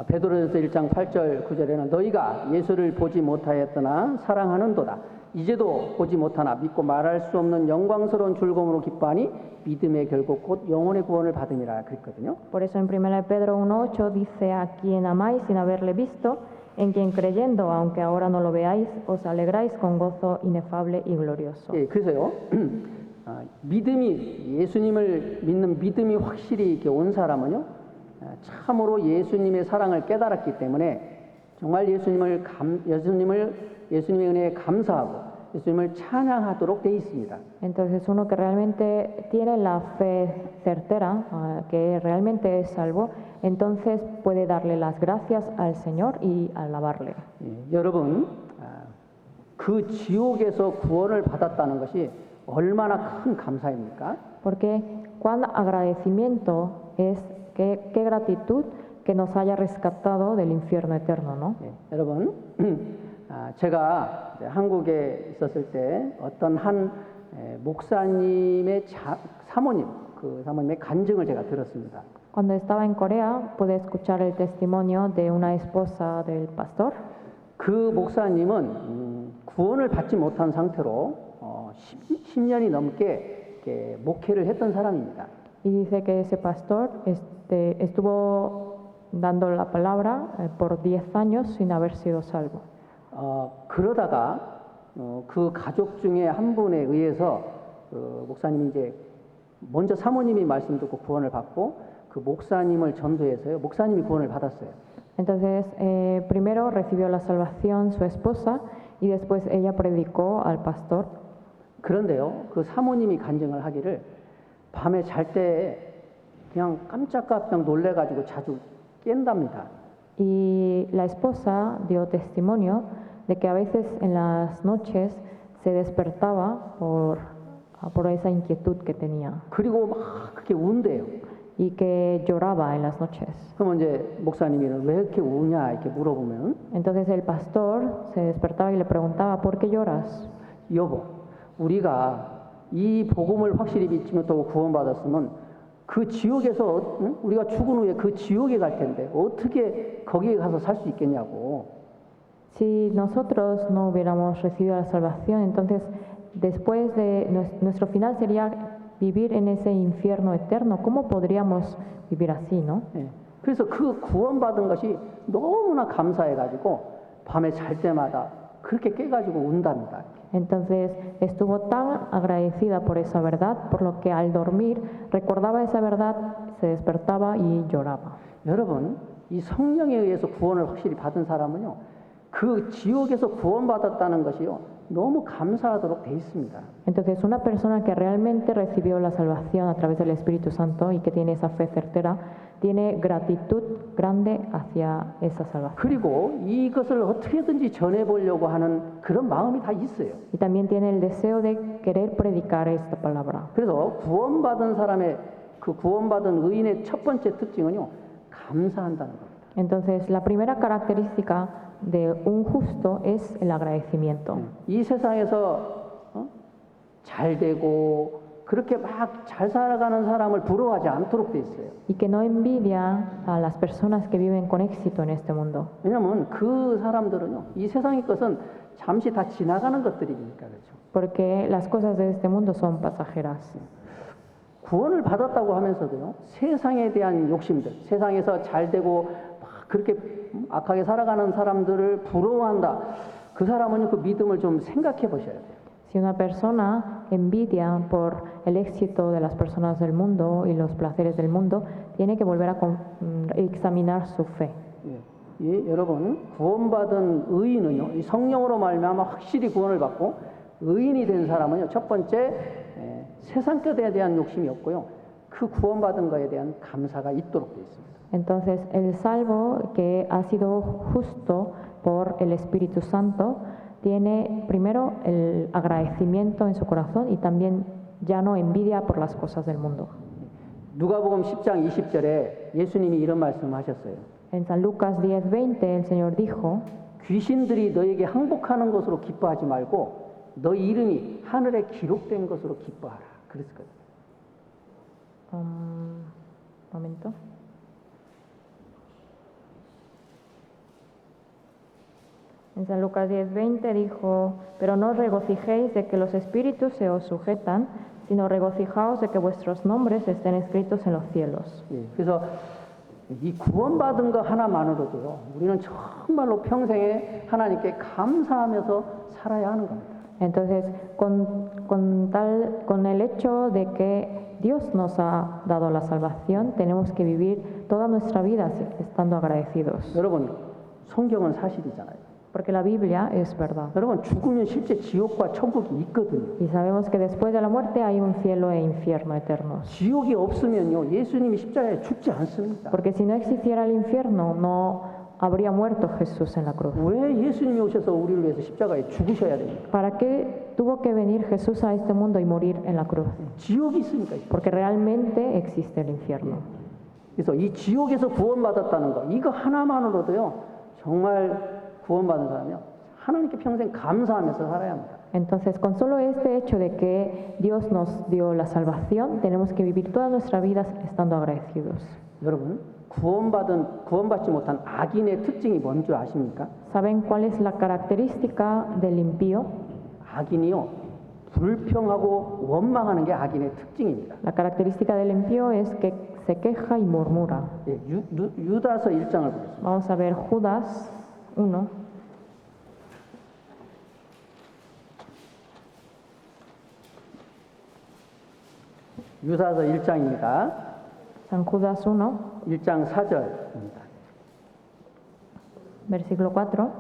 Speaker 1: 베드로전서 1장 8절 9절에는 너희가 예수를 보지 못하였으나 사랑하는도다. 이제도 보지 못하나 믿고 말할 수 없는 영광스러운 즐거움으로 기뻐하니 믿음의 결국 곧 영혼의 구원을 받음이라 그랬거든요.
Speaker 2: Por eso en 1 Pedro 1:8 dice a quien amáis sin haberle visto, en quien creyendo, aunque ahora no lo veáis, os alegráis con gozo inefable y glorioso.
Speaker 1: 예, 그래서요. 믿음이 예수님을 믿는 믿음이 확실히 이렇게 온 사람은요. 참으로 예수님의 사랑을 깨달았기 때문에 정말 예수님의 은혜에 감사하고 예수님을 찬양하도록 돼 있습니다.
Speaker 2: Entonces uno que realmente tiene la fe certera, que realmente es salvo, entonces puede darle las gracias al Señor y alabarle.
Speaker 1: 예, 여러분, 그 지옥에서 구원을 받았다는 것이 얼마나 큰 감사입니까?
Speaker 2: Porque cuán agradecimiento es, qué gratitud que nos haya rescatado del infierno eterno, ¿no?
Speaker 1: 예, 여러분, 제가 이제 한국에 있었을 때 어떤 한 목사님의 사모님, 그 사모님의 간증을 제가 들었습니다.
Speaker 2: Cuando estaba en Corea, pude escuchar el testimonio de una esposa del pastor.
Speaker 1: 그 목사님은 구원을 받지 못한 상태로 10년이 넘게 이렇게 목회를 했던 사람입니다.
Speaker 2: Y dice que ese pastor estuvo dando la palabra por 10 años sin haber sido salvo.
Speaker 1: 그러다가 그 가족 중에 한 분에 의해서 그 목사님이 이제 먼저 사모님이 말씀 듣고 구원을 받고 그 목사님을 전도해서요. 목사님이 구원을 받았어요.
Speaker 2: Entonces, primero recibió la salvación su esposa y después ella predicó al pastor.
Speaker 1: 그런데요, 그 사모님이 간증을 하기를 밤에 잘 때 그냥 깜짝깜짝 놀래가지고 자주 깬답니다.
Speaker 2: Y la esposa dio testimonio de que a veces en las noches se despertaba por esa inquietud que tenía
Speaker 1: 그리고 막 그렇게 운대요.
Speaker 2: y que lloraba en las noches.
Speaker 1: 그러면 이제 목사님이 왜 이렇게 우냐 이렇게 물어보면
Speaker 2: Entonces el pastor se despertaba y le preguntaba, ¿por qué lloras?
Speaker 1: 여보, 우리가 이 복음을 확실히 믿으면 또 구원받았으면 그 지옥에서 우리가 죽은 후에 그 지옥에 갈 텐데 어떻게 거기에 가서 살 수 있겠냐고.
Speaker 2: Si nosotros no hubiéramos recibido la salvación, entonces después de nuestro final sería vivir en ese infierno eterno. ¿Cómo podríamos vivir así, no?
Speaker 1: 예. 그래서 그 구원받은 것이 너무나 감사해가지고 밤에 잘 때마다 그렇게 깨가지고 운답니다.
Speaker 2: Entonces estuvo tan agradecida por esa verdad, por lo que al dormir recordaba esa verdad, se despertaba y lloraba.
Speaker 1: 여러분, 이 성령에 의해서 구원을 확실히 받은 사람은요, 그 지옥에서 구원받았다는 것이요, 너무 감사하도록 돼 있습니다.
Speaker 2: Entonces una persona que realmente recibió la salvación a través del Espíritu Santo y que tiene esa fe certera, tiene gratitud grande hacia esa salvación.
Speaker 1: 그리고 이것을 어떻게든지 전해보려고 하는 그런 마음이 다 있어요.
Speaker 2: Y también tiene el deseo de querer predicar esta palabra.
Speaker 1: 그래서 구원받은 사람의 그 구원받은 의인의 첫 번째 특징은요, 감사한다는 겁니다.
Speaker 2: Entonces la primera característica de un justo es el agradecimiento.
Speaker 1: 이 세상에서 잘 되고 그렇게 막 잘 살아가는 사람을 부러워하지 않도록 돼 있어요.
Speaker 2: Y que no envidia a las personas que viven con éxito en este mundo.
Speaker 1: 왜냐하면 그 사람들은요, 이 세상의 것은 잠시 다 지나가는 것들이니까 그렇죠.
Speaker 2: Porque las cosas de este mundo son pasajeras.
Speaker 1: 구원을 받았다고 하면서도요, 세상에 대한 욕심들, 세상에서 잘 되고 막 그렇게 악하게 살아가는 사람들을 부러워한다. 그 사람은 그 믿음을 좀 생각해 보셔야 돼요.
Speaker 2: Si una persona envidia por el éxito de las personas del mundo y los placeres del mundo, tiene que volver a examinar su fe.
Speaker 1: 예, 여러분, 구원받은 의인은요, 이 성령으로 말미암아 확실히 구원을 받고 의인이 된 사람은요, 첫 번째 세상 것에 대한 욕심이 없고요, 그 구원받은 것에 대한 감사가 있도록 되어 있습니다.
Speaker 2: Entonces, el salvo que ha sido justo por el Espíritu Santo tiene primero el agradecimiento en su corazón y también ya no envidia por las cosas del mundo.
Speaker 1: 누가복음 10장 20절에 예수님이 이런 말씀하셨어요.
Speaker 2: En San Lucas 10:20 el Señor dijo,
Speaker 1: 귀신들이 너에게 항복하는 것으로 기뻐하지 말고 너 이름이 하늘에 기록된 것으로 기뻐하라. 그랬거든요.
Speaker 2: momento. En San Lucas 10:20 dijo, pero no os regocijéis de que los espíritus se os sujetan, sino regocijaos de que vuestros nombres estén escritos en los cielos.
Speaker 1: 예, 그래서 이 구원받은 거 하나만으로도요, 우리는 정말로 평생에 하나님께 감사하면서 살아야 하는 겁니다.
Speaker 2: Entonces, con el hecho de que Dios nos ha dado la salvación, tenemos que vivir toda nuestra vida estando agradecidos.
Speaker 1: 여러분, 성경은 사실이잖아요.
Speaker 2: Porque la Biblia es verdad.
Speaker 1: 여러분, 죽으면 실제 지옥과 천국이 있거든요.
Speaker 2: Y sabemos que después de la muerte hay un cielo e infierno eternos.
Speaker 1: 지옥이 없으면요, 예수님이 십자가에 죽지 않습니다.
Speaker 2: Porque si no existiera el infierno, no habría muerto Jesús en la cruz.
Speaker 1: 왜 예수님이 오셔서 우리를 위해서 십자가에 죽으셔야 됩니까?
Speaker 2: ¿Para qué tuvo que venir Jesús a este mundo y morir en la cruz?
Speaker 1: 지옥이 있으니까.
Speaker 2: Porque realmente existe el infierno.
Speaker 1: 그래서 이 지옥에서 구원받았다는 거, 이거 하나만으로도요, 정말 구원받은 사람이요, 하나님께 평생 감사하면서 살아야 합니다.
Speaker 2: Entonces, con solo este hecho de que Dios nos dio la salvación, tenemos que vivir toda nuestra vida estando agradecidos.
Speaker 1: 여러분, 구원받지 못한 악인의 특징이 뭔지 아십니까?
Speaker 2: ¿Saben cuál es la característica del impío?
Speaker 1: 악인이요, 불평하고 원망하는 게 악인의 특징입니다.
Speaker 2: La característica del impío es que se queja y murmura.
Speaker 1: 예, 유다서 1장을 보겠습니다.
Speaker 2: Vamos a ver Judas 1.
Speaker 1: 유다서 1장입니다.
Speaker 2: San Judas 1,
Speaker 1: 1장 4절입니다.
Speaker 2: versículo 4.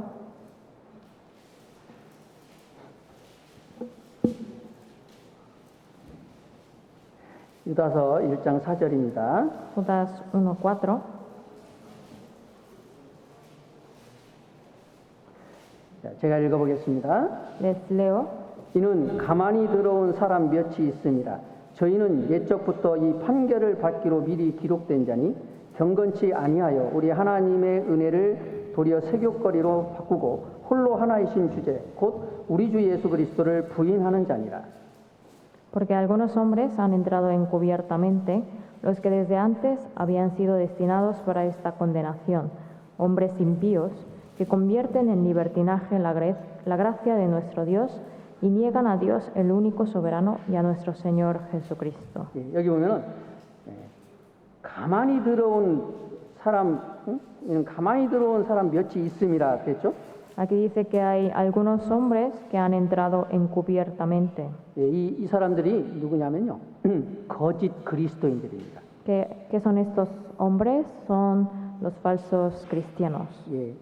Speaker 1: 유다서 1장 4절입니다.
Speaker 2: Judas 1, 4.
Speaker 1: 제가 읽어보겠습니다.
Speaker 2: Les leo.
Speaker 1: 이는 가만히 들어온 사람 몇이 있습니다. 저희는 옛적부터 이 판결을 받기로 미리 기록된 자니 경건치 아니하여 우리 하나님의 은혜를 도리어 세교거리로 바꾸고 홀로 하나이신 주제 곧 우리 주 예수 그리스도를 부인하는 자니라.
Speaker 2: Porque algunos hombres han entrado encubiertamente, los que desde antes habían sido destinados para esta condenación, hombres impíos, que convierten en libertinaje la gracia de nuestro Dios y niegan a Dios el único soberano y a nuestro Señor Jesucristo.
Speaker 1: 여기 보면은 가만히 들어온 사람, 가만히 들어온 사람 몇이 있음이라 그랬죠?
Speaker 2: Aquí dice que hay algunos hombres que han entrado encubiertamente.
Speaker 1: 이 사람들이 누구냐면요, 거짓 그리스도인들입니다.
Speaker 2: ¿Qué son estos hombres? Son los falsos cristianos.
Speaker 1: 예.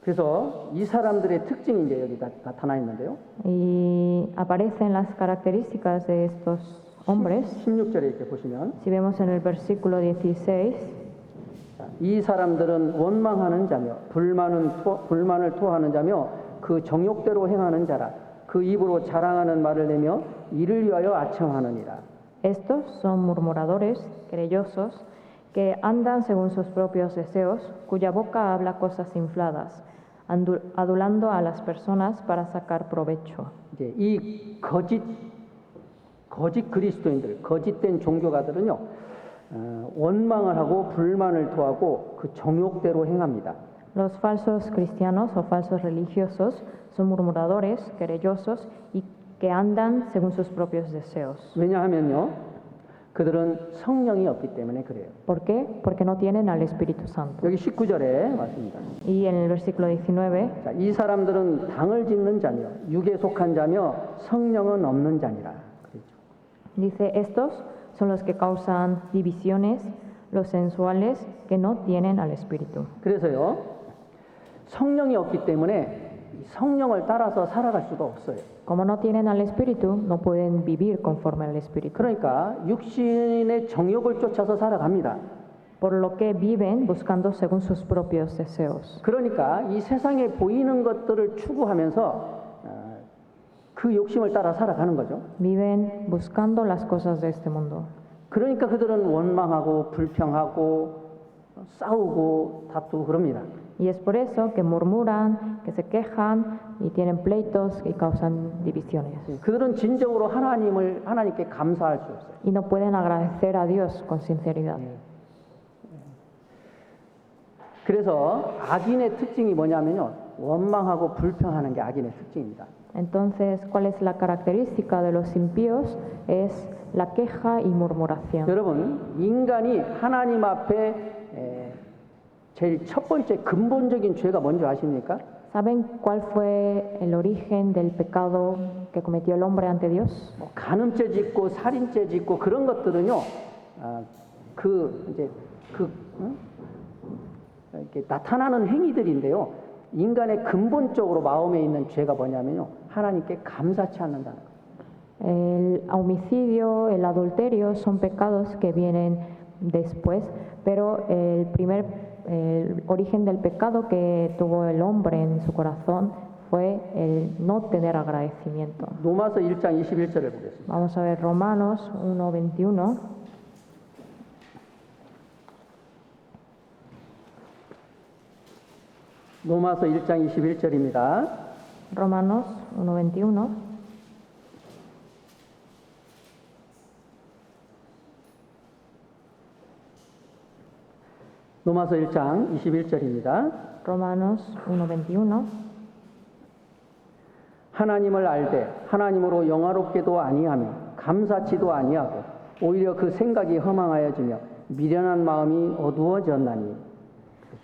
Speaker 1: 그래서 이 사람들의 특징이 이제 여기 나타나 있는데요.
Speaker 2: Y aparecen las características de estos hombres.
Speaker 1: 16절에 이렇게 보시면
Speaker 2: Si vemos en el versículo 16,
Speaker 1: 이 사람들은 원망하는 자며 불만을 토하는 자며 그 정욕대로 행하는 자라. 그 입으로 자랑하는 말을 내며 이를 위하여 아첨하느니라.
Speaker 2: estos son murmuradores, querellosos, que andan según sus propios deseos, cuya boca habla cosas infladas, adulando a las personas para sacar provecho.
Speaker 1: 이제 이 거짓 그리스도인들, 거짓된 종교가들은요, 원망을 하고 불만을 토하고 그 정욕대로 행합니다.
Speaker 2: Los falsos cristianos o falsos religiosos son murmuradores, querellosos y que andan según sus propios deseos.
Speaker 1: 왜냐하면요, 그들은 성령이 없기 때문에 그래요.
Speaker 2: ¿Por qué? Porque no tienen al Espíritu Santo.
Speaker 1: 여기 19절에 맞습니다.
Speaker 2: Y en el versículo 19,
Speaker 1: 자, 이 사람들은 당을 짓는 자며 육에 속한 자며 성령은 없는 자니라. 그렇죠.
Speaker 2: dice, estos son los que causan divisiones, los sensuales que no tienen al Espíritu.
Speaker 1: 그래서요, 성령이 없기 때문에 성령을 따라서 살아갈 수가 없어요.
Speaker 2: Como no tienen al Espíritu, no pueden vivir conforme al Espíritu.
Speaker 1: 그러니까 육신의 정욕을 쫓아서 살아갑니다.
Speaker 2: Por lo que viven buscando según sus propios deseos.
Speaker 1: 그러니까 이 세상에 보이는 것들을 추구하면서 그 욕심을 따라 살아가는 거죠.
Speaker 2: Viven buscando las cosas de este mundo.
Speaker 1: 그러니까 그들은 원망하고 불평하고 싸우고 다투고 그럽니다.
Speaker 2: Y es por eso que murmuran, que se quejan y tienen pleitos y causan divisiones.
Speaker 1: 그들은 진정으로 하나님께 감사할 수 없어요.
Speaker 2: Y no pueden agradecer a Dios con sinceridad.
Speaker 1: 그래서 악인의 특징이 뭐냐면요. 원망하고 불평하는 게 악인의 특징입니다.
Speaker 2: Entonces, ¿cuál es la característica de los impíos? Es la queja y murmuración.
Speaker 1: 여러분, 인간이 하나님 앞에 제일 첫 번째 근본적인 죄가 뭔지 아십니까?
Speaker 2: ¿Saben cuál fue el origen del pecado que cometió el hombre ante Dios?
Speaker 1: 간음죄 짓고 살인죄 짓고 그런 것들은요. 이렇게 나타나는 행위들인데요. 인간의 근본적으로 마음에 있는 죄가 뭐냐면요. 하나님께 감사치 않는다는 거예요.
Speaker 2: El homicidio, el adulterio son pecados que vienen después, pero el origen del pecado que tuvo el hombre en su corazón fue el no tener agradecimiento.
Speaker 1: 로마서 1장 21절을 보겠습니다.
Speaker 2: Vamos a ver Romanos 1:21.
Speaker 1: 로마서 1장 21절입니다.
Speaker 2: Romanos 1:21.
Speaker 1: 로마서 1장 21절입니다.
Speaker 2: Romanos 1:21.
Speaker 1: 하나님을 알되 하나님으로 영화롭게도 아니하며 감사치도 아니하고 오히려 그 생각이 허망하여지며 미련한 마음이 어두워졌나니.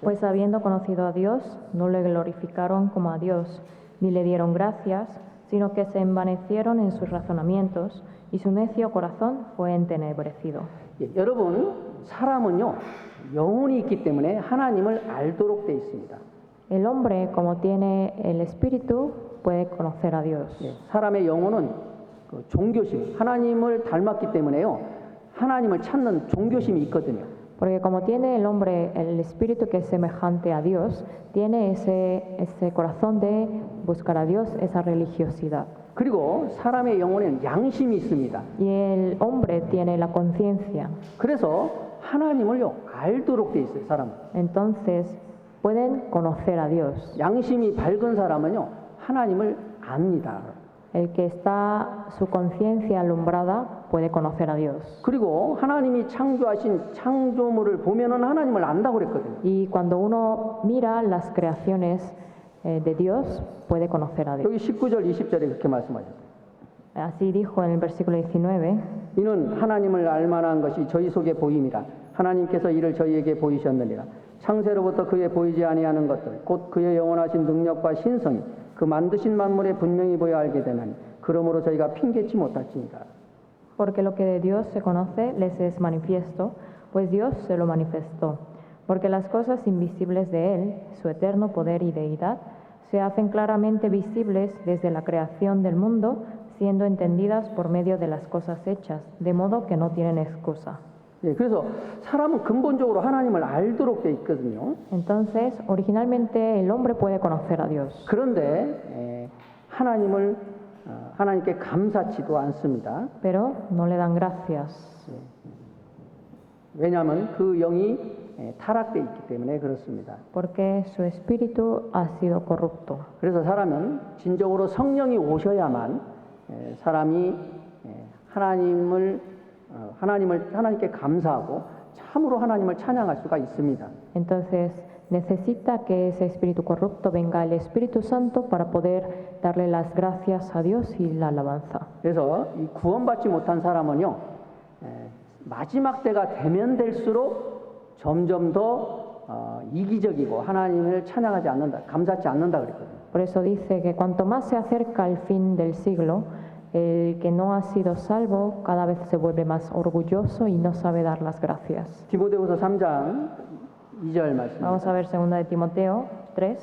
Speaker 2: Pues habiendo conocido a Dios, no le glorificaron como a Dios, ni le dieron gracias, sino que se envanecieron en sus razonamientos, y su necio corazón fue entenebrecido.
Speaker 1: 여러분, 사람은요 영혼이 있기 때문에 하나님을 알도록 돼 있습니다.
Speaker 2: El hombre, como tiene el espíritu, puede conocer a Dios.
Speaker 1: 사람의 영혼은 종교심, 하나님을 닮았기 때문에요 하나님을 찾는 종교심이 있거든요.
Speaker 2: Porque como tiene el hombre el espíritu que es semejante a Dios, tiene ese corazón de buscar a Dios, esa religiosidad.
Speaker 1: 그리고 사람의 영혼에는 양심이 있습니다.
Speaker 2: Y el hombre tiene la conciencia.
Speaker 1: 그래서 하나님을요 알도록 돼 있어요, 사람은.
Speaker 2: Entonces pueden conocer a Dios.
Speaker 1: 양심이 밝은 사람은요 하나님을 압니다.
Speaker 2: El que está su conciencia alumbrada puede conocer a Dios.
Speaker 1: 그리고 하나님이 창조하신 창조물을 보면은 하나님을 안다고 그랬거든요.
Speaker 2: Y cuando uno mira las creaciones de Dios, puede conocer a Dios.
Speaker 1: 여기 19절 20절에 그렇게 말씀하셨어요.
Speaker 2: Así dijo en el versículo 19.
Speaker 1: 이는 하나님을 알만한 것이 저희 속에 보임이라. 하나님께서 이를 저희에게 보이셨느니라. 창세로부터 그의 보이지 아니하는 것들 곧 그의 영원하신 능력과 신성이 그 만드신 만물에 분명히 보여 알게 되나니 그러므로 저희가 핑계치 못할지니라.
Speaker 2: Porque lo que de Dios se conoce les es manifiesto, pues Dios se lo manifestó. Porque las cosas invisibles de Él, su eterno poder y deidad, se hacen claramente visibles desde la creación del mundo, siendo entendidas por medio de las cosas hechas, de modo que no tienen excusa.
Speaker 1: 그래서 사람은 근본적으로 하나님을 알도록 돼 있거든요.
Speaker 2: Entonces, originalmente el hombre puede conocer a Dios.
Speaker 1: 그런데 하나님께 감사치도 않습니다.
Speaker 2: Pero no le dan gracias.
Speaker 1: 왜냐하면 그 영이 타락돼 있기 때문에 그렇습니다.
Speaker 2: Porque su espíritu ha sido corrupto.
Speaker 1: 그래서 사람은 진정으로 성령이 오셔야만 사람이 하나님께 감사하고 참으로 하나님을 찬양할 수가 있습니다.
Speaker 2: Entonces necesita que ese espíritu corrupto venga el Espíritu Santo para poder darle las gracias a Dios y la alabanza.
Speaker 1: 그래서 이 구원받지 못한 사람은요 마지막 때가 되면 될수록 점점 더 이기적이고 하나님을 찬양하지 않는다, 감사치 않는다 그랬거든요.
Speaker 2: Por eso dice que cuanto más se acerca el fin del siglo, el que no ha sido salvo cada vez se vuelve más orgulloso y no sabe dar las gracias.
Speaker 1: 디모데후서 3장 2절 말씀.
Speaker 2: Vamos a ver 2 de Timoteo 3.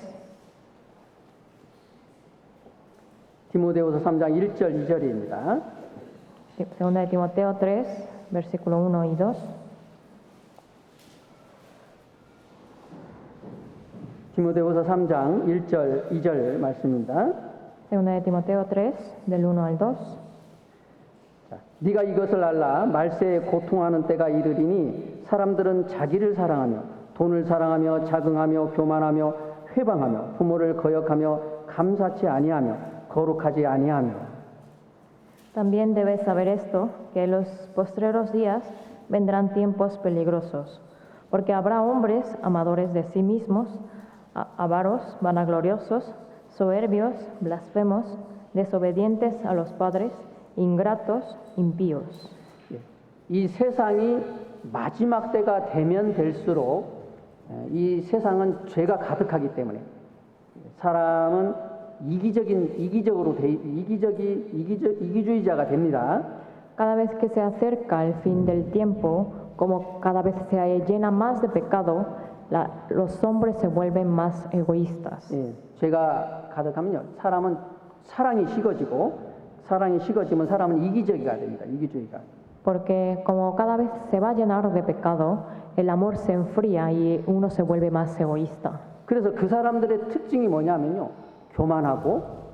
Speaker 1: 디모데후서 3장 1절 2절입니다.
Speaker 2: 2 de Timoteo 3, versículo 1 y 2.
Speaker 1: 디모데후서 3장 1절 2절 말씀입니다.
Speaker 2: Segunda de Timoteo 3, del 1 al 2.
Speaker 1: 자, 네가 이것을 알라. 말세에 고통하는 때가 이르리니 사람들은 자기를 사랑하며 돈을 사랑하며 자긍하며 교만하며 회방하며 부모를 거역하며 감사치 아니하며 거룩하지 아니하며.
Speaker 2: También debes saber esto, que en los postreros días vendrán tiempos peligrosos, porque habrá hombres amadores de sí mismos, avaros, vanagloriosos, soberbios, blasfemos, desobedientes a los padres, ingratos, impíos.
Speaker 1: 이 세상이 마지막 때가 되면 될수록 이 세상은 죄가 가득하기 때문에 사람은 이기주의자가 됩니다.
Speaker 2: Cada vez que se acerca el fin del tiempo, como cada vez se llena más de pecado, los hombres se vuelven más egoístas.
Speaker 1: 예, 죄가 가득하면요, 사람은 사랑이 식어지면 사람은 이기적이가 됩니다. 이기주의가.
Speaker 2: Porque como cada vez se va a llenar de pecado, el amor se enfría y uno se vuelve más egoísta.
Speaker 1: 그래서 그 사람들의 특징이 뭐냐면요, 교만하고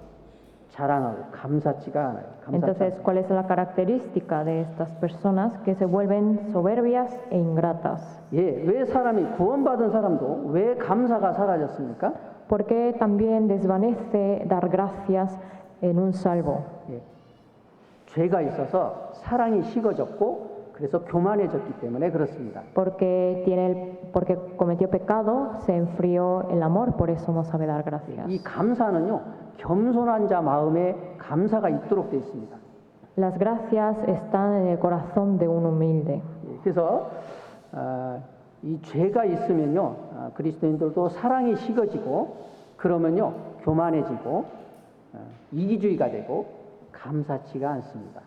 Speaker 1: 자랑하고 감사치가 않아요.
Speaker 2: Entonces, ¿cuál es la característica de estas personas? Que se vuelven soberbias e ingratas.
Speaker 1: 예, 왜 사람이 구원받은 사람도 왜 감사가 사라졌습니까?
Speaker 2: Porque también desvanece dar gracias en un salvo.
Speaker 1: 예, 죄가 있어서 사랑이 식어졌고 그래서 교만해졌기 때문에 그렇습니다.
Speaker 2: Porque cometió pecado, se enfrió el amor, por eso no sabe dar gracias.
Speaker 1: 이 감사는요, 겸손한 자 마음에 감사가 있도록 되어 있습니다.
Speaker 2: Las gracias están en el corazón de un humilde.
Speaker 1: 예, 그래서 이 죄가 있으면요, 그리스도인들도 사랑이 식어지고 그러면요, 교만해지고 이기주의가 되고 감사치가 않습니다.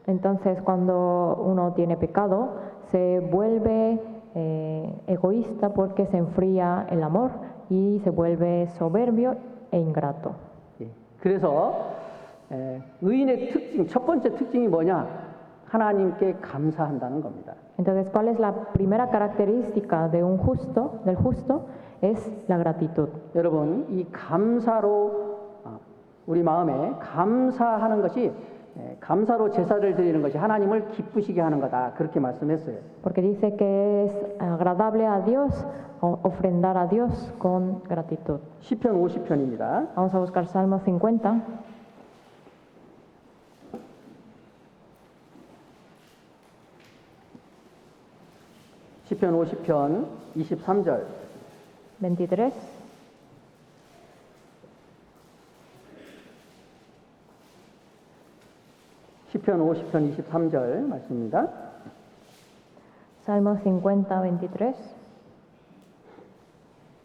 Speaker 2: Entonces, cuando uno tiene pecado, se vuelve egoísta porque se enfría el amor y se vuelve soberbio e ingrato.
Speaker 1: 예, 그래서 의인의 특징, 첫 번째 특징이 뭐냐? 하나님께 감사한다는 겁니다.
Speaker 2: Entonces, ¿cuál es la primera característica de un justo, del justo? Es la gratitud.
Speaker 1: 여러분, 이 감사로 우리 마음에 감사하는 것이 감사로 제사를 드리는 것이 하나님을 기쁘시게 하는 거다. 그렇게 말씀했어요.
Speaker 2: Porque dice que es agradable a Dios ofrendar a Dios con gratitud.
Speaker 1: 시편 50편입니다.
Speaker 2: Vamos a buscar Salmo 50.
Speaker 1: 시편 50편 23절.
Speaker 2: 23.
Speaker 1: 시편 50편 23절 말씀입니다.
Speaker 2: Salmo 50, 23.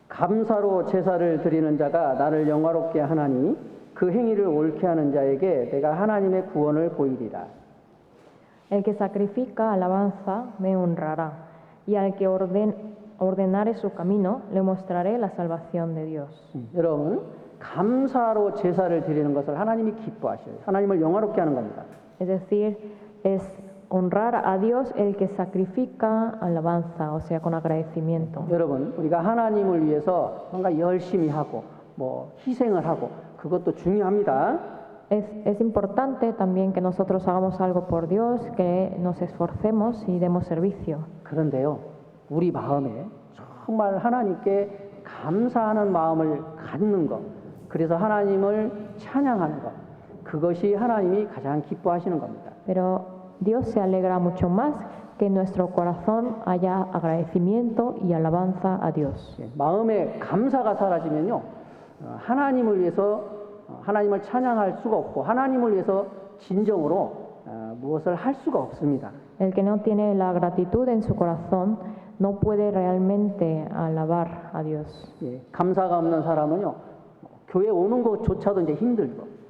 Speaker 1: 감사로 제사를 드리는 자가 나를 영화롭게 하나니 그 행위를 옳게 하는 자에게 내가 하나님의 구원을 보이리라.
Speaker 2: El que sacrifica alabanza me honrará, y al que ordenare su camino le mostraré la salvación de Dios.
Speaker 1: 여러분, 감사로 제사를 드리는 것을 하나님이 기뻐하셔요. 하나님을 영화롭게 하는 겁니다.
Speaker 2: Es decir, es honrar a Dios el que sacrifica alabanza, o sea, con agradecimiento.
Speaker 1: 여러분, 우리가 하나님을 위해서 뭔가 열심히 하고 희생을 하고 그것도 중요합니다.
Speaker 2: Es importante también que nosotros hagamos algo por Dios, que nos esforcemos y demos servicio.
Speaker 1: 그런데요, 우리 마음에 정말 하나님께 감사하는 마음을 갖는 것, 그래서 하나님을 찬양하는 것, 그것이 하나님이 가장 기뻐하시는 겁니다.
Speaker 2: Pero Dios se alegra mucho más que en nuestro corazón haya agradecimiento y alabanza a Dios.
Speaker 1: 마음에 감사가 사라지면요, 하나님을 위해서 하나님을 찬양할 수가 없고 하나님을 위해서 진정으로 무엇을 할 수가 없습니다.
Speaker 2: El que no tiene la gratitud en su corazón no puede realmente alabar a Dios.
Speaker 1: 예, 감사가 없는 사람은요, 교회 오는 것조차도 이제 힘들고.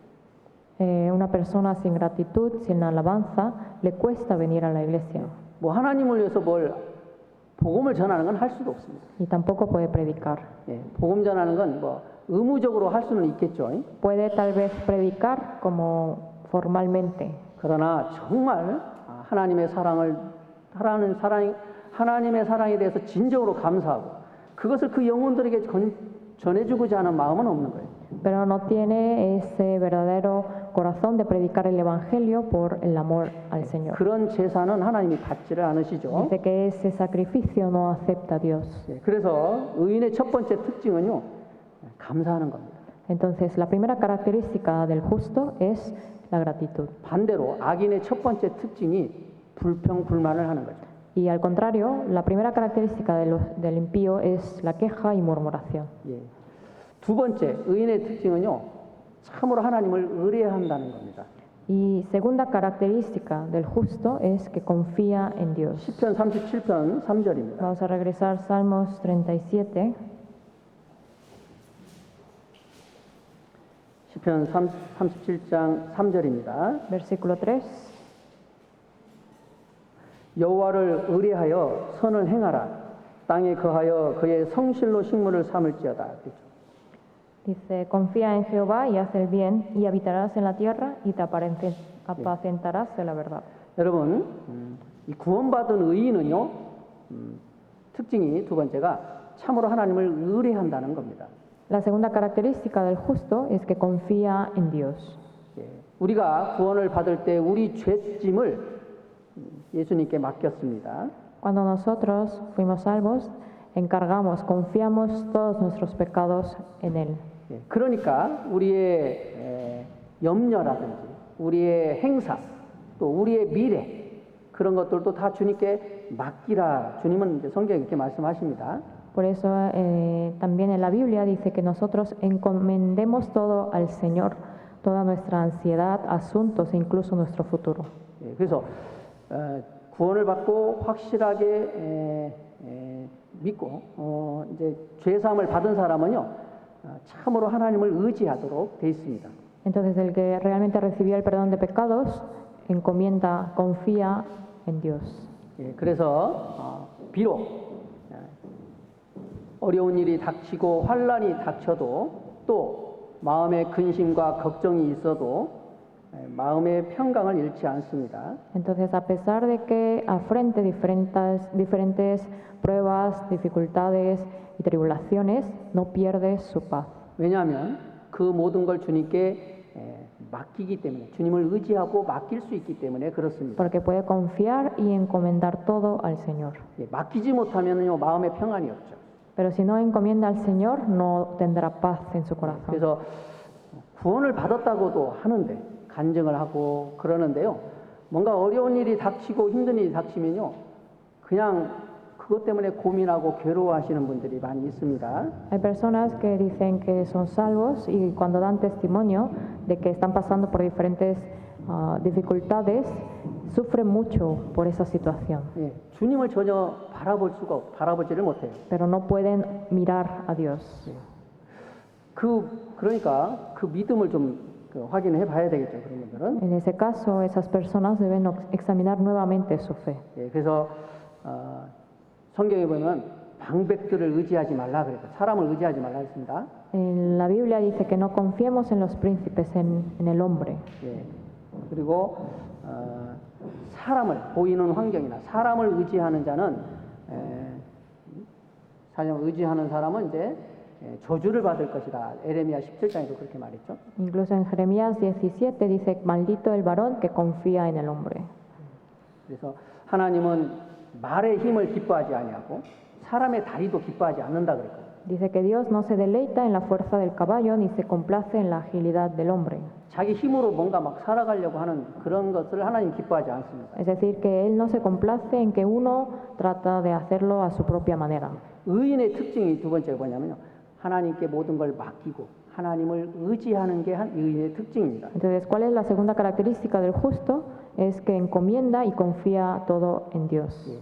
Speaker 2: Una persona sin gratitud, sin alabanza, le cuesta venir a la iglesia.
Speaker 1: 뭐 하나님을 위해서 뭘 복음을 전하는 건 할 수도 없습니다.
Speaker 2: Y tampoco puede predicar.
Speaker 1: 예, 복음 전하는 건 뭐 의무적으로 할 수는 있겠죠.
Speaker 2: Puede tal vez predicar como formalmente.
Speaker 1: 그러나 정말 하나님의 사랑에 대해서 진정으로 감사하고 그것을 그 영혼들에게 전해주고자 하는 마음은 없는 거예요.
Speaker 2: pero no tiene ese verdadero corazón de predicar el Evangelio por el amor al Señor.
Speaker 1: 그런 제사는 하나님이 받지를 않으시죠.
Speaker 2: Dice que ese sacrificio no acepta a Dios.
Speaker 1: 그래서 의인의 첫 번째 특징은요, 감사하는 겁니다.
Speaker 2: Entonces, la primera característica del justo es la gratitud.
Speaker 1: 반대로 악인의 첫 번째 특징이 불평 불만을 하는 거죠.
Speaker 2: Y al contrario, la primera característica del impío es la queja y murmuración.
Speaker 1: 예. 두 번째 의인의 특징은요, 참으로 하나님을 의뢰한다는 겁니다.
Speaker 2: Y segunda característica del justo es que confía en Dios.
Speaker 1: 시편 37편 3절입니다.
Speaker 2: Vamos a regresar Salmos 37,
Speaker 1: 시편 37장 3절입니다.
Speaker 2: versículo 3.
Speaker 1: 여호와를 의뢰하여 선을 행하라. 땅에 거하여 그의 성실로 식물을 삼을지어다.
Speaker 2: Dice, confía en Jehová y haz el bien, y habitarás en la tierra y te apacentarás de la verdad.
Speaker 1: 여러분, 이 구원받은 의인은요, 특징이 두 번째가 참으로 하나님을 의뢰한다는 겁니다.
Speaker 2: La segunda característica del justo es que confía en Dios.
Speaker 1: 예, 우리가 구원을 받을 때 우리 죄짐을 예수님께 맡겼습니다.
Speaker 2: Cuando nosotros fuimos salvos, encargamos, confiamos todos nuestros pecados en Él.
Speaker 1: 예, 그러니까 우리의 염려라든지 우리의 행사 또 우리의 미래 그런 것들도 다 주님께 맡기라. 주님은 이제 성경에 이렇게 말씀하십니다.
Speaker 2: Por eso también en la Biblia dice que nosotros encomendemos todo al Señor, toda nuestra ansiedad, asuntos e incluso nuestro futuro.
Speaker 1: 예, 그래서 구원을 받고 확실하게 믿고 이제 죄 사함을 받은 사람은요, 참으로 하나님을 의지하도록 돼 있습니다.
Speaker 2: Entonces el que realmente recibió el perdón de pecados encomienda, confía en Dios.
Speaker 1: 예, 그래서 비록 어려운 일이 닥치고 환난이 닥쳐도 또 마음에 근심과 걱정이 있어도 마음의 평강을 잃지 않습니다.
Speaker 2: Entonces, a pesar de que afrente diferentes pruebas, dificultades y tribulaciones, no pierde su paz.
Speaker 1: 왜냐하면 그 모든 걸 주님께 맡기기 때문에 주님을 의지하고 맡길 수 있기 때문에 그렇습니다.
Speaker 2: Porque puede confiar y encomendar todo al Señor.
Speaker 1: 예, 맡기지 못하면요 마음의 평안이 없죠.
Speaker 2: Pero si no encomienda al Señor, no tendrá paz en su corazón.
Speaker 1: 그래서 구원을 받았다고도 하는데 간증을 하고 그러는데요. 뭔가 어려운 일이 닥치고 힘든 일이 닥치면요. 그냥 그것 때문에 고민하고 괴로워하시는 분들이 많이 있습니다.
Speaker 2: Hay personas que dicen que son salvos y cuando dan testimonio de que están pasando por diferentes dificultades, sufren mucho por esa situación.
Speaker 1: 예, 주님을 전혀 바라보지를 못해요.
Speaker 2: Pero no pueden mirar a Dios.
Speaker 1: 그러니까 그 믿음을 좀 확인해 봐야 되겠죠. 그런 분들은.
Speaker 2: En ese caso, esas personas deben examinar nuevamente su fe.
Speaker 1: 예, 그래서 성경에 보면 방백들을 의지하지 말라 그랬죠. 사람을 의지하지 말라 했습니다.
Speaker 2: En la Biblia dice que no confiemos en los príncipes, en el hombre.
Speaker 1: 예, 그리고 사람을 보이는 환경이나 사람을 의지하는 자는 사람을 의지하는 사람은 이제 저주를 받을 것이다. 에레미야 17장에도 그렇게 말했죠.
Speaker 2: Incluso en Jeremías 17 dice, maldito el varón que confía en el hombre.
Speaker 1: 그래서 하나님은 말의 힘을 기뻐하지 아니하고 사람의 다리도 기뻐하지 않는다 그랬거든요.
Speaker 2: Dice que Dios no se deleita en la fuerza del caballo ni se complace en la agilidad del hombre.
Speaker 1: 자기 힘으로 뭔가 막 살아가려고 하는 그런 것을 하나님 기뻐하지 않습니다.
Speaker 2: Es decir, que Él no se complace en que uno trata de hacerlo a su propia manera.
Speaker 1: 의인의 특징이 두 번째가 뭐냐면요. 하나님께 모든 걸 맡기고 하나님을 의지하는 게 한 의인의 특징입니다.
Speaker 2: Entonces, ¿cuál es la segunda característica del justo? Es que encomienda y confía todo en Dios.
Speaker 1: 예.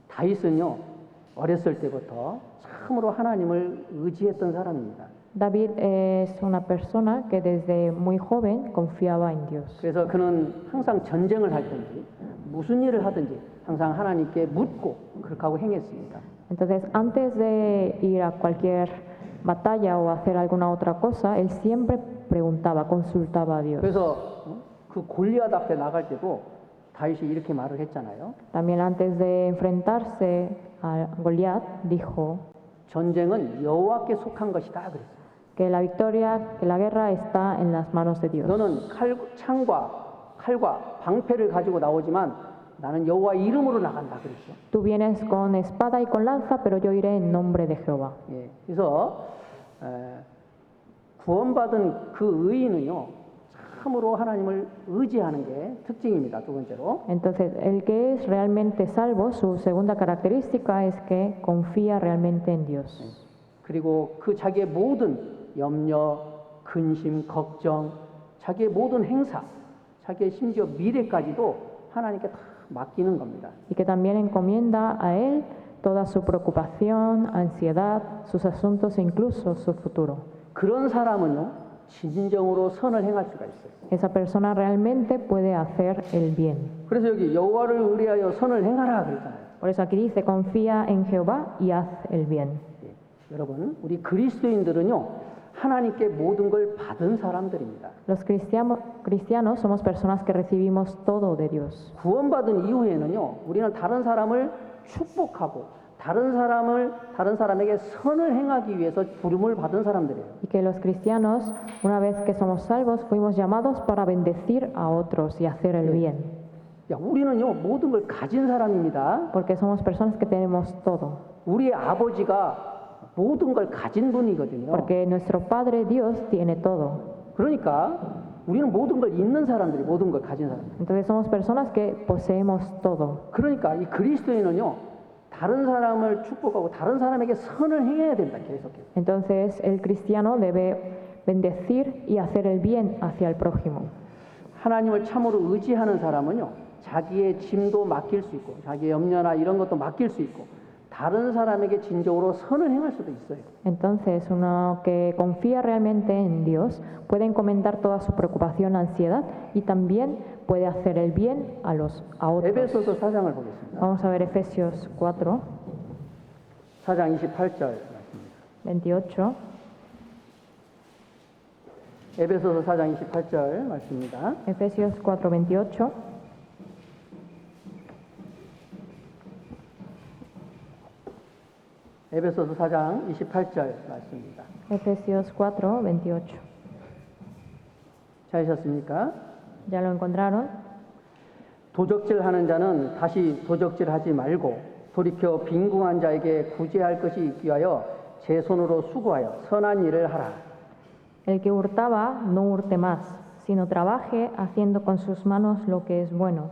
Speaker 1: 다윗은요. 어렸을 때부터 참으로 하나님을 의지했던 사람입니다.
Speaker 2: David es una persona que desde muy joven confiaba en Dios.
Speaker 1: 그래서 그는 항상 전쟁을 하든지 무슨 일을 하든지 항상 하나님께 묻고 그렇게 하고 행했습니다.
Speaker 2: Entonces, antes de ir a cualquier batalla o hacer alguna otra cosa, él siempre preguntaba, consultaba a Dios.
Speaker 1: 그래서 그 골리앗 앞에 나갈 때도 다윗이 이렇게 말을 했잖아요.
Speaker 2: También antes de enfrentarse a Goliat, dijo
Speaker 1: 전쟁은 여호와께 속한 것이다 그랬어요.
Speaker 2: que la victoria, que la guerra está en las manos de Dios.
Speaker 1: 너는 칼과 방패를 가지고 나오지만 나는 여호와 이름으로 나간다 그랬죠.
Speaker 2: Tú vienes con espada y con lanza, pero yo iré en nombre de Jehová.
Speaker 1: 예, 그래서 구원받은 그 의인은요 참으로 하나님을 의지하는 게 특징입니다. 두 번째로.
Speaker 2: Entonces, el que es realmente salvo, su segunda característica es que confía realmente en Dios.
Speaker 1: 그리고 그 자기의 모든 염려, 근심, 걱정, 자기의 모든 행사, 자기의 심지어 미래까지도 하나님께 다 맡기는 겁니다.
Speaker 2: Y que también encomienda a Él toda su preocupación, ansiedad, sus asuntos e incluso su futuro.
Speaker 1: 그런 사람은요 진정으로 선을 행할 수가 있어요.
Speaker 2: Esa persona realmente puede hacer el bien.
Speaker 1: 그래서 여기 여호와를 의뢰하여 선을 행하라 그랬잖아요.
Speaker 2: Por eso aquí dice, confía en Jehová y haz el bien.
Speaker 1: 예, 여러분, 우리 그리스도인들은요 하나님께 모든 걸 받은 사람들입니다.
Speaker 2: Los cristianos somos personas que recibimos todo de Dios.
Speaker 1: 구원받은 이후에는요 우리는 다른 사람을 축복하고 다른 사람에게 선을 행하기 위해서 부름을 받은 사람들이에요.
Speaker 2: Y que los cristianos, una vez que somos salvos, fuimos llamados para bendecir a otros y hacer el bien.
Speaker 1: 야, 우리는요 모든 걸 가진 사람입니다.
Speaker 2: Porque somos personas que tenemos todo.
Speaker 1: 우리의 아버지가 모든 걸 가진 분이거든요.
Speaker 2: Porque nuestro Padre Dios tiene todo.
Speaker 1: 그러니까 우리는 모든 걸 있는 사람들이 모든 걸 가진 사람.
Speaker 2: Entonces somos personas que poseemos todo.
Speaker 1: 그러니까 이 그리스도인은요 다른 사람을 축복하고 다른 사람에게 선을 행해야 된다 계속해서.
Speaker 2: Entonces el cristiano debe bendecir y hacer el bien hacia el prójimo.
Speaker 1: 하나님을 참으로 의지하는 사람은요 자기의 짐도 맡길 수 있고 자기의 염려나 이런 것도 맡길 수 있고 다른 사람에게 진정으로 선을 행할 수도 있어요.
Speaker 2: Entonces uno que confía realmente en Dios puede encomendar toda su preocupación, ansiedad y también puede hacer el bien a otros.
Speaker 1: 에베소서 4장을 보겠습니다.
Speaker 2: Vamos a ver Efesios 4,
Speaker 1: 4장 28절 말씀입니다.
Speaker 2: 28.
Speaker 1: 에베소서 4장 28절 말씀입니다.
Speaker 2: Efesios 4, 28.
Speaker 1: 에베소서 4장 28절 말씀입니다.
Speaker 2: Efesios 4, 28.
Speaker 1: 찾으셨습니까?
Speaker 2: ¿Ya lo encontraron?
Speaker 1: 도적질하는 자는 다시 도적질하지 말고 돌이켜 빈궁한 자에게 구제할 것이 있기 위하여 제 손으로 수고하여 선한 일을 하라.
Speaker 2: El que hurtaba, no hurte más, sino trabaje haciendo con sus manos lo que es bueno,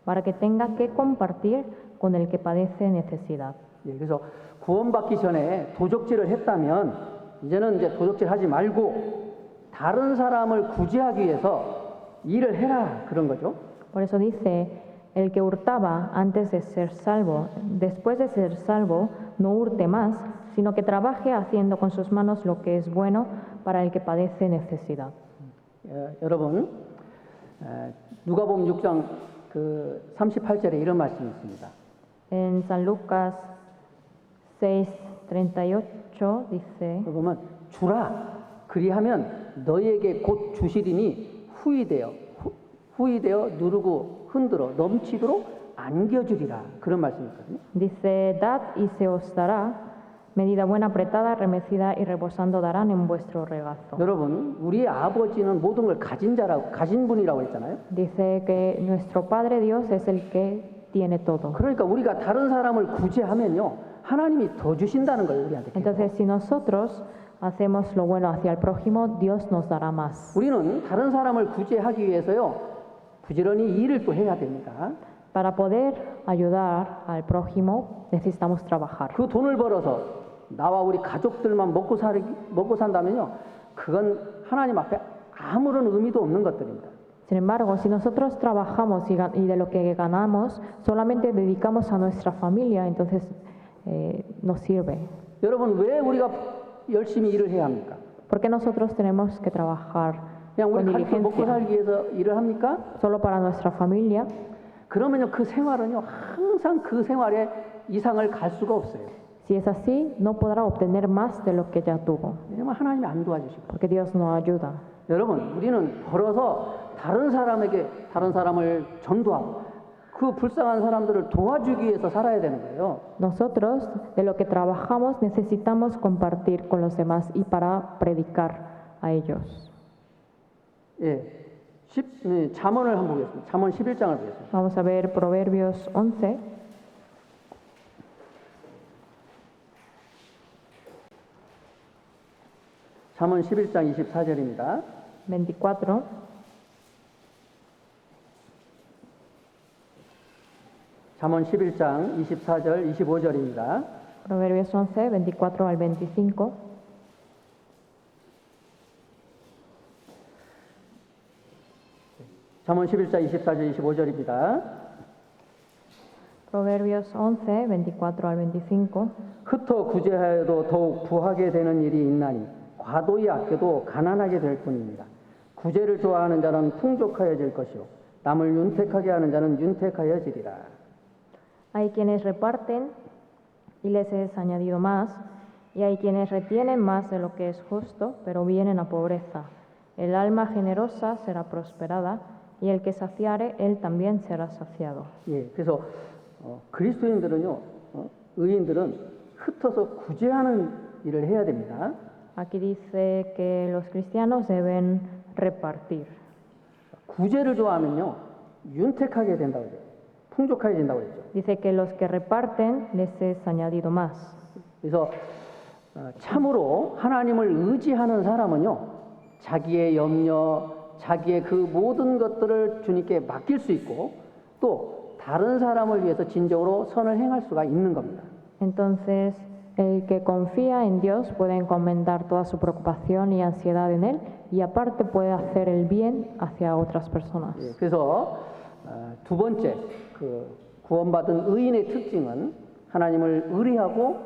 Speaker 2: para que tenga que compartir con el que padece necesidad.
Speaker 1: 예, 그래서 구원받기 전에 도적질을 했다면 이제는 이제 도적질하지 말고 다른 사람을 구제하기 위해서 일을 해라 그런 거죠.
Speaker 2: Por eso dice, el que hurtaba antes de ser salvo, después de ser salvo, no hurte más, sino que trabaje haciendo con sus manos lo que es bueno para el que padece necesidad.
Speaker 1: 여러분, 누가복음 6장 그 38절에 이런 말씀이 있습니다.
Speaker 2: En San Lucas 6:38 dice,
Speaker 1: 보면 주라 그리하면 너희에게 곧 주시리니 후이되어 누르고 흔들어 넘치도록 안겨주리라 그런 말씀이 있거든요.
Speaker 2: dice, dad y se os dará, medida buena apretada, remecida y reposando darán en vuestro regazo.
Speaker 1: 여러분, 우리의 아버지는 모든 걸 가진 분이라고 했잖아요.
Speaker 2: Dice que nuestro Padre Dios es el que tiene todo.
Speaker 1: 그러니까 우리가 다른 사람을 구제하면요, 하나님이 더 주신다는 거예요, 우리한테.
Speaker 2: Entonces, si nosotros hacemos lo bueno hacia el prójimo, Dios nos dará más.
Speaker 1: 우리는 다른 사람을 구제하기 위해서요, 부지런히 일을 또 해야 됩니다.
Speaker 2: Para poder ayudar al prójimo, necesitamos trabajar.
Speaker 1: 그 돈을 벌어서 나와 우리 가족들만 먹고 산다면요, 그건 하나님 앞에 아무런 의미도 없는 것들입니다.
Speaker 2: Sin embargo, si nosotros trabajamos y de lo que ganamos solamente dedicamos a nuestra familia, entonces nos sirve.
Speaker 1: 여러분, 왜 우리가 열심히 일을 해야 합니까?
Speaker 2: ¿Por qué nosotros tenemos que trabajar
Speaker 1: 그냥
Speaker 2: con
Speaker 1: 우리 가족들 먹고
Speaker 2: diligencia?
Speaker 1: 살기 위해서 일을 합니까?
Speaker 2: Solo para nuestra familia.
Speaker 1: 그러면요, 그 생활은요, 항상 그 생활의 이상을 갈 수가 없어요.
Speaker 2: Si es así, no podrá obtener más de lo que ya tuvo,
Speaker 1: 왜냐면 하나님이 안 도와주시고.
Speaker 2: porque Dios no ayuda.
Speaker 1: 여러분, 우리는 벌어서 다른 사람을 전도하고 그 불쌍한 사람들을 도와주기 위해서 살아야 되는 거예요.
Speaker 2: Nosotros, de lo que trabajamos, necesitamos compartir con los demás y para predicar a ellos.
Speaker 1: 예. 잠언을 한번 보겠습니다. 잠언 11장을 보겠습니다.
Speaker 2: Vamos a ver Proverbios 11.
Speaker 1: 잠언 11장 24절입니다.
Speaker 2: 24.
Speaker 1: 잠언 11장 24절 25절입니다.
Speaker 2: Proverbios 11, 24 al 25.
Speaker 1: 잠언 11장 24절 25절입니다.
Speaker 2: Proverbios 11, 24 al 25.
Speaker 1: 흩어 구제하여도 더욱 부하게 되는 일이 있나니 과도히 아껴도 가난하게 될 뿐입니다. 구제를 좋아하는 자는 풍족하여질 것이요 남을 윤택하게 하는 자는 윤택하여지리라.
Speaker 2: Hay quienes reparten y les es añadido más, y hay quienes retienen más de lo que es justo, pero vienen a pobreza. El alma generosa será prosperada, y el que saciare, él también será saciado.
Speaker 1: 예, 그래서 그리스도인들은요, 의인들은 흩어서 구제하는 일을 해야 됩니다.
Speaker 2: Aquí dice que los cristianos deben repartir.
Speaker 1: 구제를 좋아하면요, 윤택하게 된다고 그래요. 풍족해진다고 그랬죠.
Speaker 2: Dice que los que reparten les es añadido más.
Speaker 1: 그래서 참으로 하나님을 의지하는 사람은요, 자기의 염려, 자기의 그 모든 것들을 주님께 맡길 수 있고 또 다른 사람을 위해서 진정으로 선을 행할 수가 있는 겁니다.
Speaker 2: Entonces, el que confía en Dios puede encomendar toda su preocupación y ansiedad en Él, y aparte puede hacer el bien hacia otras personas.
Speaker 1: 예, 그래서 두 번째 그 구원받은 의인의 특징은 하나님을 의리하고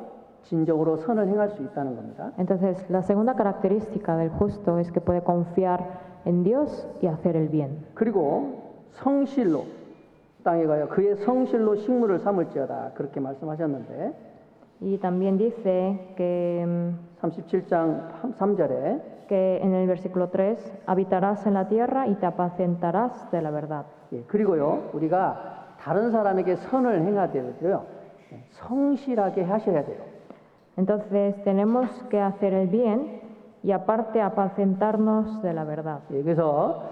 Speaker 1: 진정으로 선을 행할 수 있다는 겁니다.
Speaker 2: Entonces, la segunda característica del justo es que puede confiar en Dios y hacer el bien.
Speaker 1: 그리고 성실로 땅에 가여 그의 성실로 식물을 삼을지어다 그렇게 말씀하셨는데
Speaker 2: Y también dice que
Speaker 1: 37장 3절에
Speaker 2: en el versículo 3, habitarás en la tierra y te apacentarás de la verdad.
Speaker 1: 예, 그리고요 우리가 다른 사람에게 선을 행하되도요 성실하게 하셔야 돼요.
Speaker 2: Entonces tenemos que hacer el bien y aparte apacentarnos de la verdad.
Speaker 1: 예, 그래서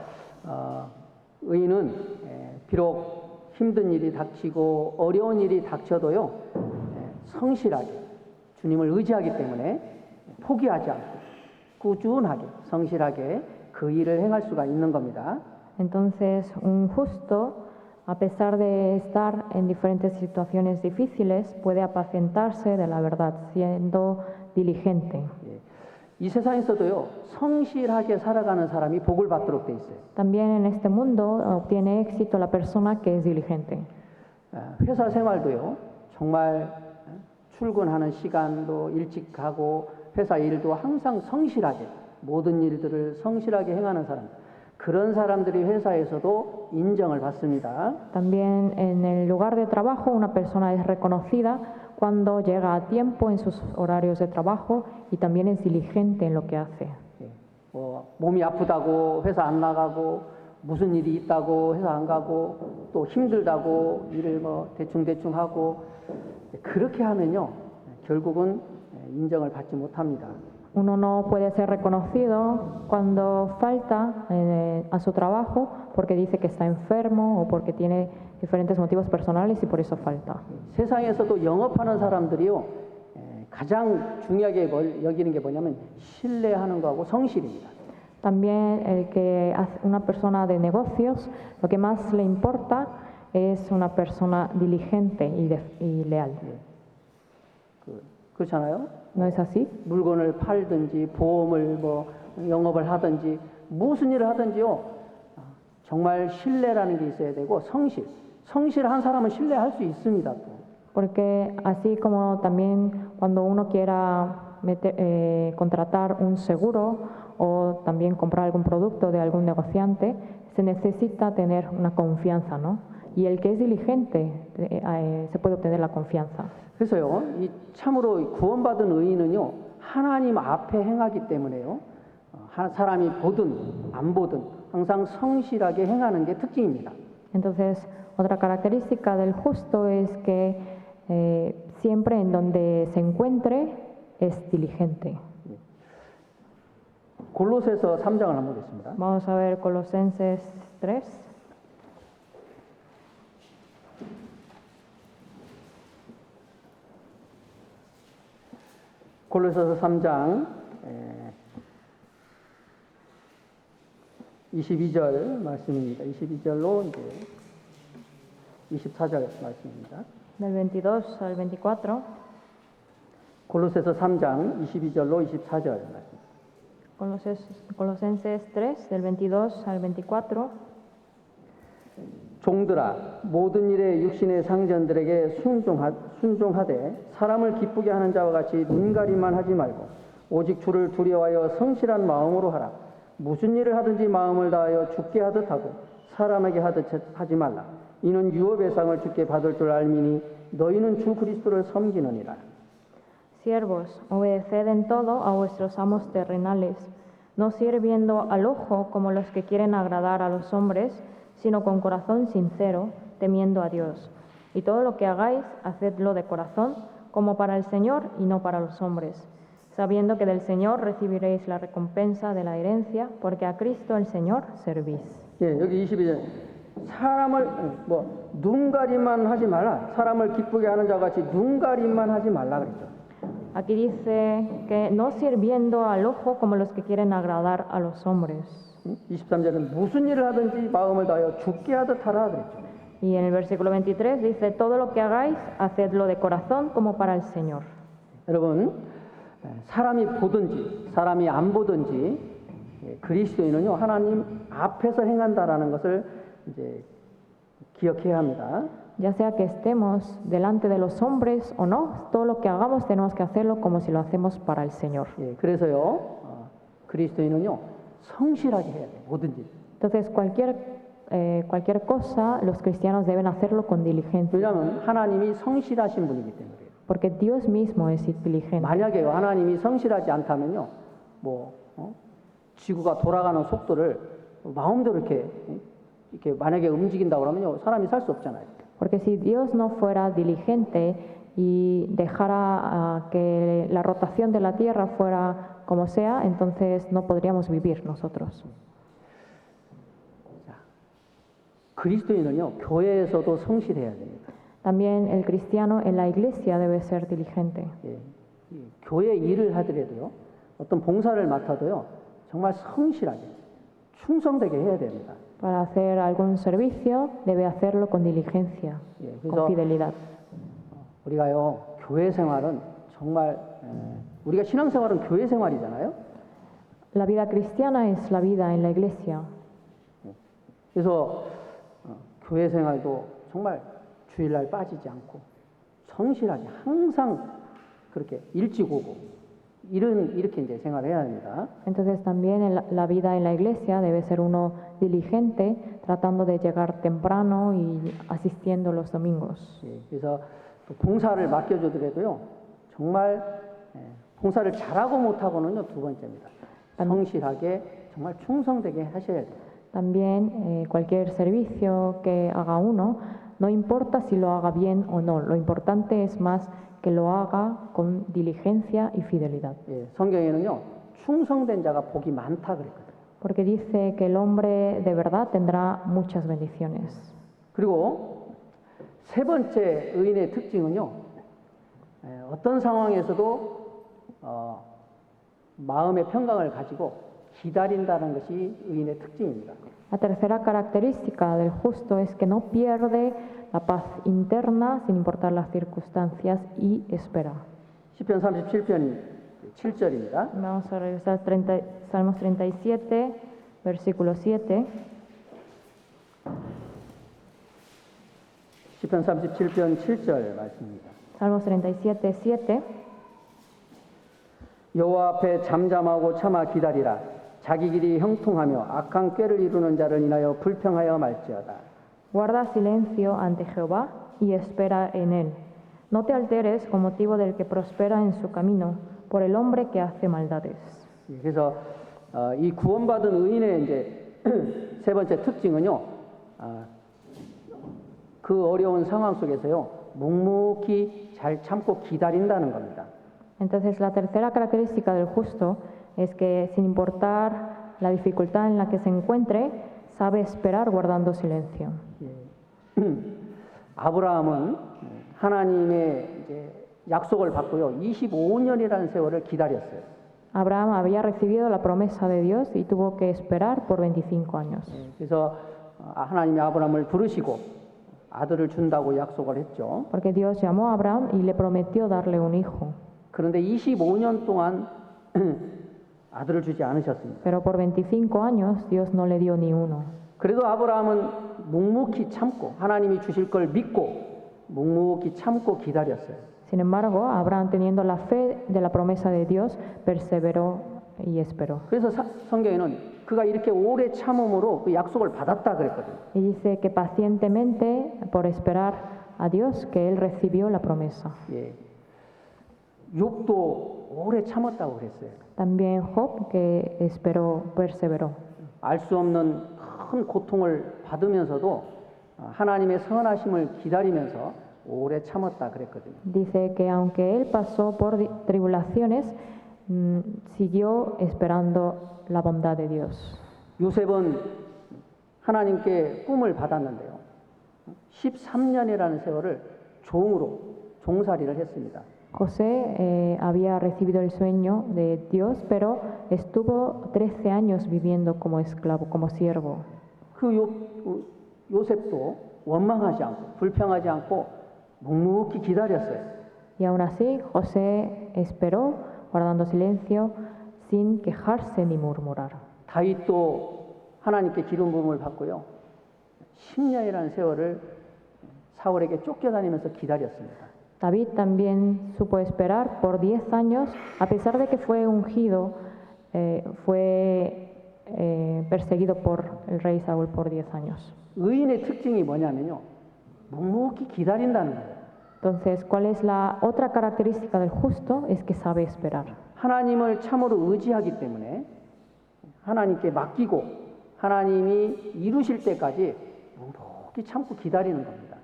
Speaker 1: 의인은 비록 힘든 일이 닥치고 어려운 일이 닥쳐도요 성실하게 주님을 의지하기 때문에 포기하지 않고 꾸준하게 성실하게 그 일을 행할 수가 있는 겁니다.
Speaker 2: Entonces un justo, a pesar de estar en diferentes situaciones difíciles, puede apacentarse de la verdad, siendo diligente.
Speaker 1: 예, 이 세상에서도요 성실하게 살아가는 사람이 복을 받도록 돼 있어요.
Speaker 2: También en este mundo obtiene éxito la persona que es diligente.
Speaker 1: 회사 생활도요 정말 출근하는 시간도 일찍 가고 회사 일도 항상 성실하게 모든 일들을 성실하게 행하는 사람 그런 사람들이 회사에서도 인정을 받습니다.
Speaker 2: También en el lugar de trabajo una persona es reconocida cuando llega a tiempo en sus horarios de trabajo y también es diligente en lo que hace.
Speaker 1: 예, 몸이 아프다고 회사 안 나가고 무슨 일이 있다고 회사 안 가고 또 힘들다고 일을 대충 하고 그렇게 하면요 결국은 인정을 받지 못합니다.
Speaker 2: Uno no puede ser reconocido cuando falta a su trabajo porque dice que está enfermo o porque tiene diferentes motivos personales y por eso falta.
Speaker 1: 세상에서도 영업하는 사람들이요 가장 중요하게 여기는 게 뭐냐면 신뢰하는 거하고 성실입니다.
Speaker 2: También el que una persona de negocios, lo que más le importa es una persona diligente y leal.
Speaker 1: 그렇잖아요.
Speaker 2: ¿No es así?
Speaker 1: 물건을 팔든지 보험을 영업을 하든지 무슨 일을 하든지요. 정말 신뢰라는 게 있어야 되고 성실한 사람은 신뢰할 수 있습니다. 또.
Speaker 2: Porque así como también cuando uno quiera contratar un seguro o también comprar algún producto de algún negociante, se necesita tener una confianza, ¿no? Y el que es diligente se puede obtener la confianza.
Speaker 1: 그래서요, 이 참으로 구원받은 의인은요, 하나님 앞에 행하기 때문에요, 사람이 보든 안 보든 항상 성실하게 행하는 게 특징입니다.
Speaker 2: Entonces, Otra característica del justo es que siempre en donde se encuentre es diligente.
Speaker 1: 골로새서 3장을 한번 보겠습니다.
Speaker 2: Vamos a ver Colosenses 3.
Speaker 1: 골로새서 3장 22절 말씀입니다. 22절로 이제 24절 말씀입니다.
Speaker 2: Del 22 al 24.
Speaker 1: 골로새서 3장 22절로 24절 말씀.
Speaker 2: Colosenses 3, del 22 al 24.
Speaker 1: 종들아 모든 일에 육신의 상전들에게 순종하되 사람을 기쁘게 하는 자와 같이 눈가림만 하지 말고 오직 주를 두려워하여 성실한 마음으로 하라. 무슨 일을 하든지 마음을 다하여 주께 하듯 하고 사람에게 하듯 하지 말라. 이는 유업의 상을 주께 받을 줄 알미니 너희는 주 그리스도를 섬기느니라.
Speaker 2: Siervos, obedeced en todo a vuestros amos terrenales, no sirviendo al ojo como los que quieren agradar a los hombres, sino con corazón sincero, temiendo a Dios. Y todo lo que hagáis, hacedlo de corazón, como para el Señor y no para los hombres, sabiendo que del Señor recibiréis la recompensa de la herencia, porque a Cristo el Señor servís.
Speaker 1: 예, 여기 22절. 사람을 눈가림만 하지 말라. 사람을 기쁘게 하는 자 같이 눈가림만 하지 말라 그랬죠.
Speaker 2: Aquí dice que no sirviendo al ojo como los que quieren agradar a los hombres.
Speaker 1: 23절은 무슨 일을 하든지 마음을 다하여 주께 하듯 하라 그랬죠.
Speaker 2: Y en el versículo 23 dice, todo lo que hagáis, hacedlo de corazón como para el Señor.
Speaker 1: 여러분, 사람이 보든지 사람이 안 보든지 그리스도인은요 하나님 앞에서 행한다라는 것을 이제 기억해야 합니다.
Speaker 2: Ya sea que estemos delante de los hombres o no, todo lo que hagamos tenemos que hacerlo como si lo hacemos para el Señor.
Speaker 1: 예, 그래서요 그리스도인은요 성실하게 해야 돼요. 뭐든지.
Speaker 2: Entonces cualquier cosa los cristianos deben hacerlo con diligencia,
Speaker 1: 왜냐하면 하나님이 성실하신 분이기 때문에 그래요.
Speaker 2: porque Dios mismo es diligente.
Speaker 1: 만약에 하나님이 성실하지 않다면요 지구가 돌아가는 속도를 마음대로 이렇게 만약에 움직인다 그러면요 사람이 살 수 없잖아요.
Speaker 2: Porque si Dios no fuera diligente y dejara que la rotación de la tierra fuera como sea, entonces no podríamos vivir nosotros.
Speaker 1: 그리스도인은요 교회에서도 성실해야 됩니다.
Speaker 2: También el cristiano en la iglesia debe ser diligente.
Speaker 1: 예, 교회 일을 하더라도요 어떤 봉사를 맡아도요 정말 성실하게 충성되게 해야 됩니다.
Speaker 2: Para hacer algún servicio debe hacerlo con diligencia,
Speaker 1: 예,
Speaker 2: con fidelidad.
Speaker 1: 우리가요 교회 생활은 정말 우리가 신앙생활은 교회 생활이잖아요.
Speaker 2: La vida cristiana es la vida en la iglesia.
Speaker 1: 그래서 교회 생활도 정말 주일날 빠지지 않고 성실하게 항상 그렇게 일찍 오고 이렇게 이제 생활해야 합니다.
Speaker 2: Entonces también la vida en la iglesia debe ser uno diligente, tratando de llegar temprano y asistiendo los domingos.
Speaker 1: 예, 그래서 또 봉사를 맡겨주더라도요 정말 봉사를 잘하고 못하고는요 두 번째입니다. 성실하게 정말 충성되게 하셔야 돼요.
Speaker 2: También cualquier servicio que haga uno, no importa si lo haga bien o no, lo importante es más que lo haga con diligencia y fidelidad.
Speaker 1: 예, 성경에는요 충성된 자가 복이 많다 그랬거든요.
Speaker 2: Porque dice que el hombre de verdad tendrá muchas bendiciones.
Speaker 1: 그리고 세 번째 의인의 특징은요 어떤 상황에서도 마음의 평강을 가지고 기다린다는 것이 의인의 특징입니다.
Speaker 2: La tercera característica del justo es que no pierde la paz interna sin importar las circunstancias y espera.
Speaker 1: 시편 37편 7절입니다.
Speaker 2: Vamos a revisar Salmos 37, versículo 7.
Speaker 1: 시편 37편 7절 말씀입니다.
Speaker 2: Salmos 37, 7.
Speaker 1: 여호와 앞에 잠잠하고 참아 기다리라. 자기 길이 형통하며 악한 꾀를 이루는 자를 인하여 불평하여 말지어다.
Speaker 2: Guarda silencio ante Jehová y espera en él. No te alteres con motivo del que prospera en su camino, por el hombre que hace maldades.
Speaker 1: 그래서 이 구원받은 의인의 이제 세 번째 특징은요. 그 어려운 상황 속에서요, 묵묵히 잘 참고 기다린다는 겁니다.
Speaker 2: Entonces, la tercera característica del justo es que, sin importar la dificultad en la que se encuentre, sabe esperar guardando silencio.
Speaker 1: 아브라함은 하나님의 이제 약속을 받고요, 25년이라는 세월을 기다렸어요.
Speaker 2: Abraham había recibido la promesa de Dios y tuvo que esperar por 25 años.
Speaker 1: 그래서 하나님이 아브라함을 부르시고 아들을 준다고 약속을 했죠.
Speaker 2: Porque Dios llamó a Abraham y le prometió darle un hijo.
Speaker 1: 그런데 25년 동안 아들을 주지 않으셨습니다.
Speaker 2: Pero por 25 años Dios no le dio ni uno.
Speaker 1: 그래도 아브라함은 묵묵히 참고 하나님이 주실 걸 믿고 묵묵히 참고 기다렸어요.
Speaker 2: Sin embargo, Abraham, teniendo la fe de la promesa de Dios, perseveró y esperó.
Speaker 1: 그래서 성경에는 그가 이렇게 오래 참음으로 그 약속을 받았다 그랬거든요.
Speaker 2: Y dice que pacientemente, por esperar a Dios, que él recibió la promesa.
Speaker 1: 예. 욥도 오래 참았다고 그랬어요.
Speaker 2: También Job, que esperó, perseveró.
Speaker 1: 알 수 없는 큰 고통을 받으면서도 하나님의 선하심을 기다리면서 오래 참았다 그랬거든요.
Speaker 2: Dice que aunque él pasó por tribulaciones, siguió esperando la bondad de Dios.
Speaker 1: 요셉은 하나님께 꿈을 받았는데요. 13년이라는 세월을 종으로 종살이를 했습니다.
Speaker 2: José había recibido el sueño de Dios, pero estuvo 13 años viviendo como esclavo, como siervo.
Speaker 1: 그 요셉도 원망하지 않고 불평하지 않고 묵묵히 기다렸어요.
Speaker 2: Y aún así José esperó, guardando silencio, sin quejarse ni murmurar.
Speaker 1: 다윗도 하나님께 기름 부음을 받고요. 10년이라는 세월을 사울에게 쫓겨다니면서 기다렸습니다.
Speaker 2: David también supo esperar por 10 años, a pesar de que fue ungido, fue perseguido por el rey Saúl por 10 años.
Speaker 1: 의인의 특징이 뭐냐면요. 묵묵히 기다린다는 거예요.
Speaker 2: Entonces, ¿cuál es la otra característica del justo? Es que sabe esperar.
Speaker 1: 하나님을 참으로 의지하기 때문에 하나님께 맡기고 하나님이 이루실 때까지 묵묵히 참고 기다리는 겁니다.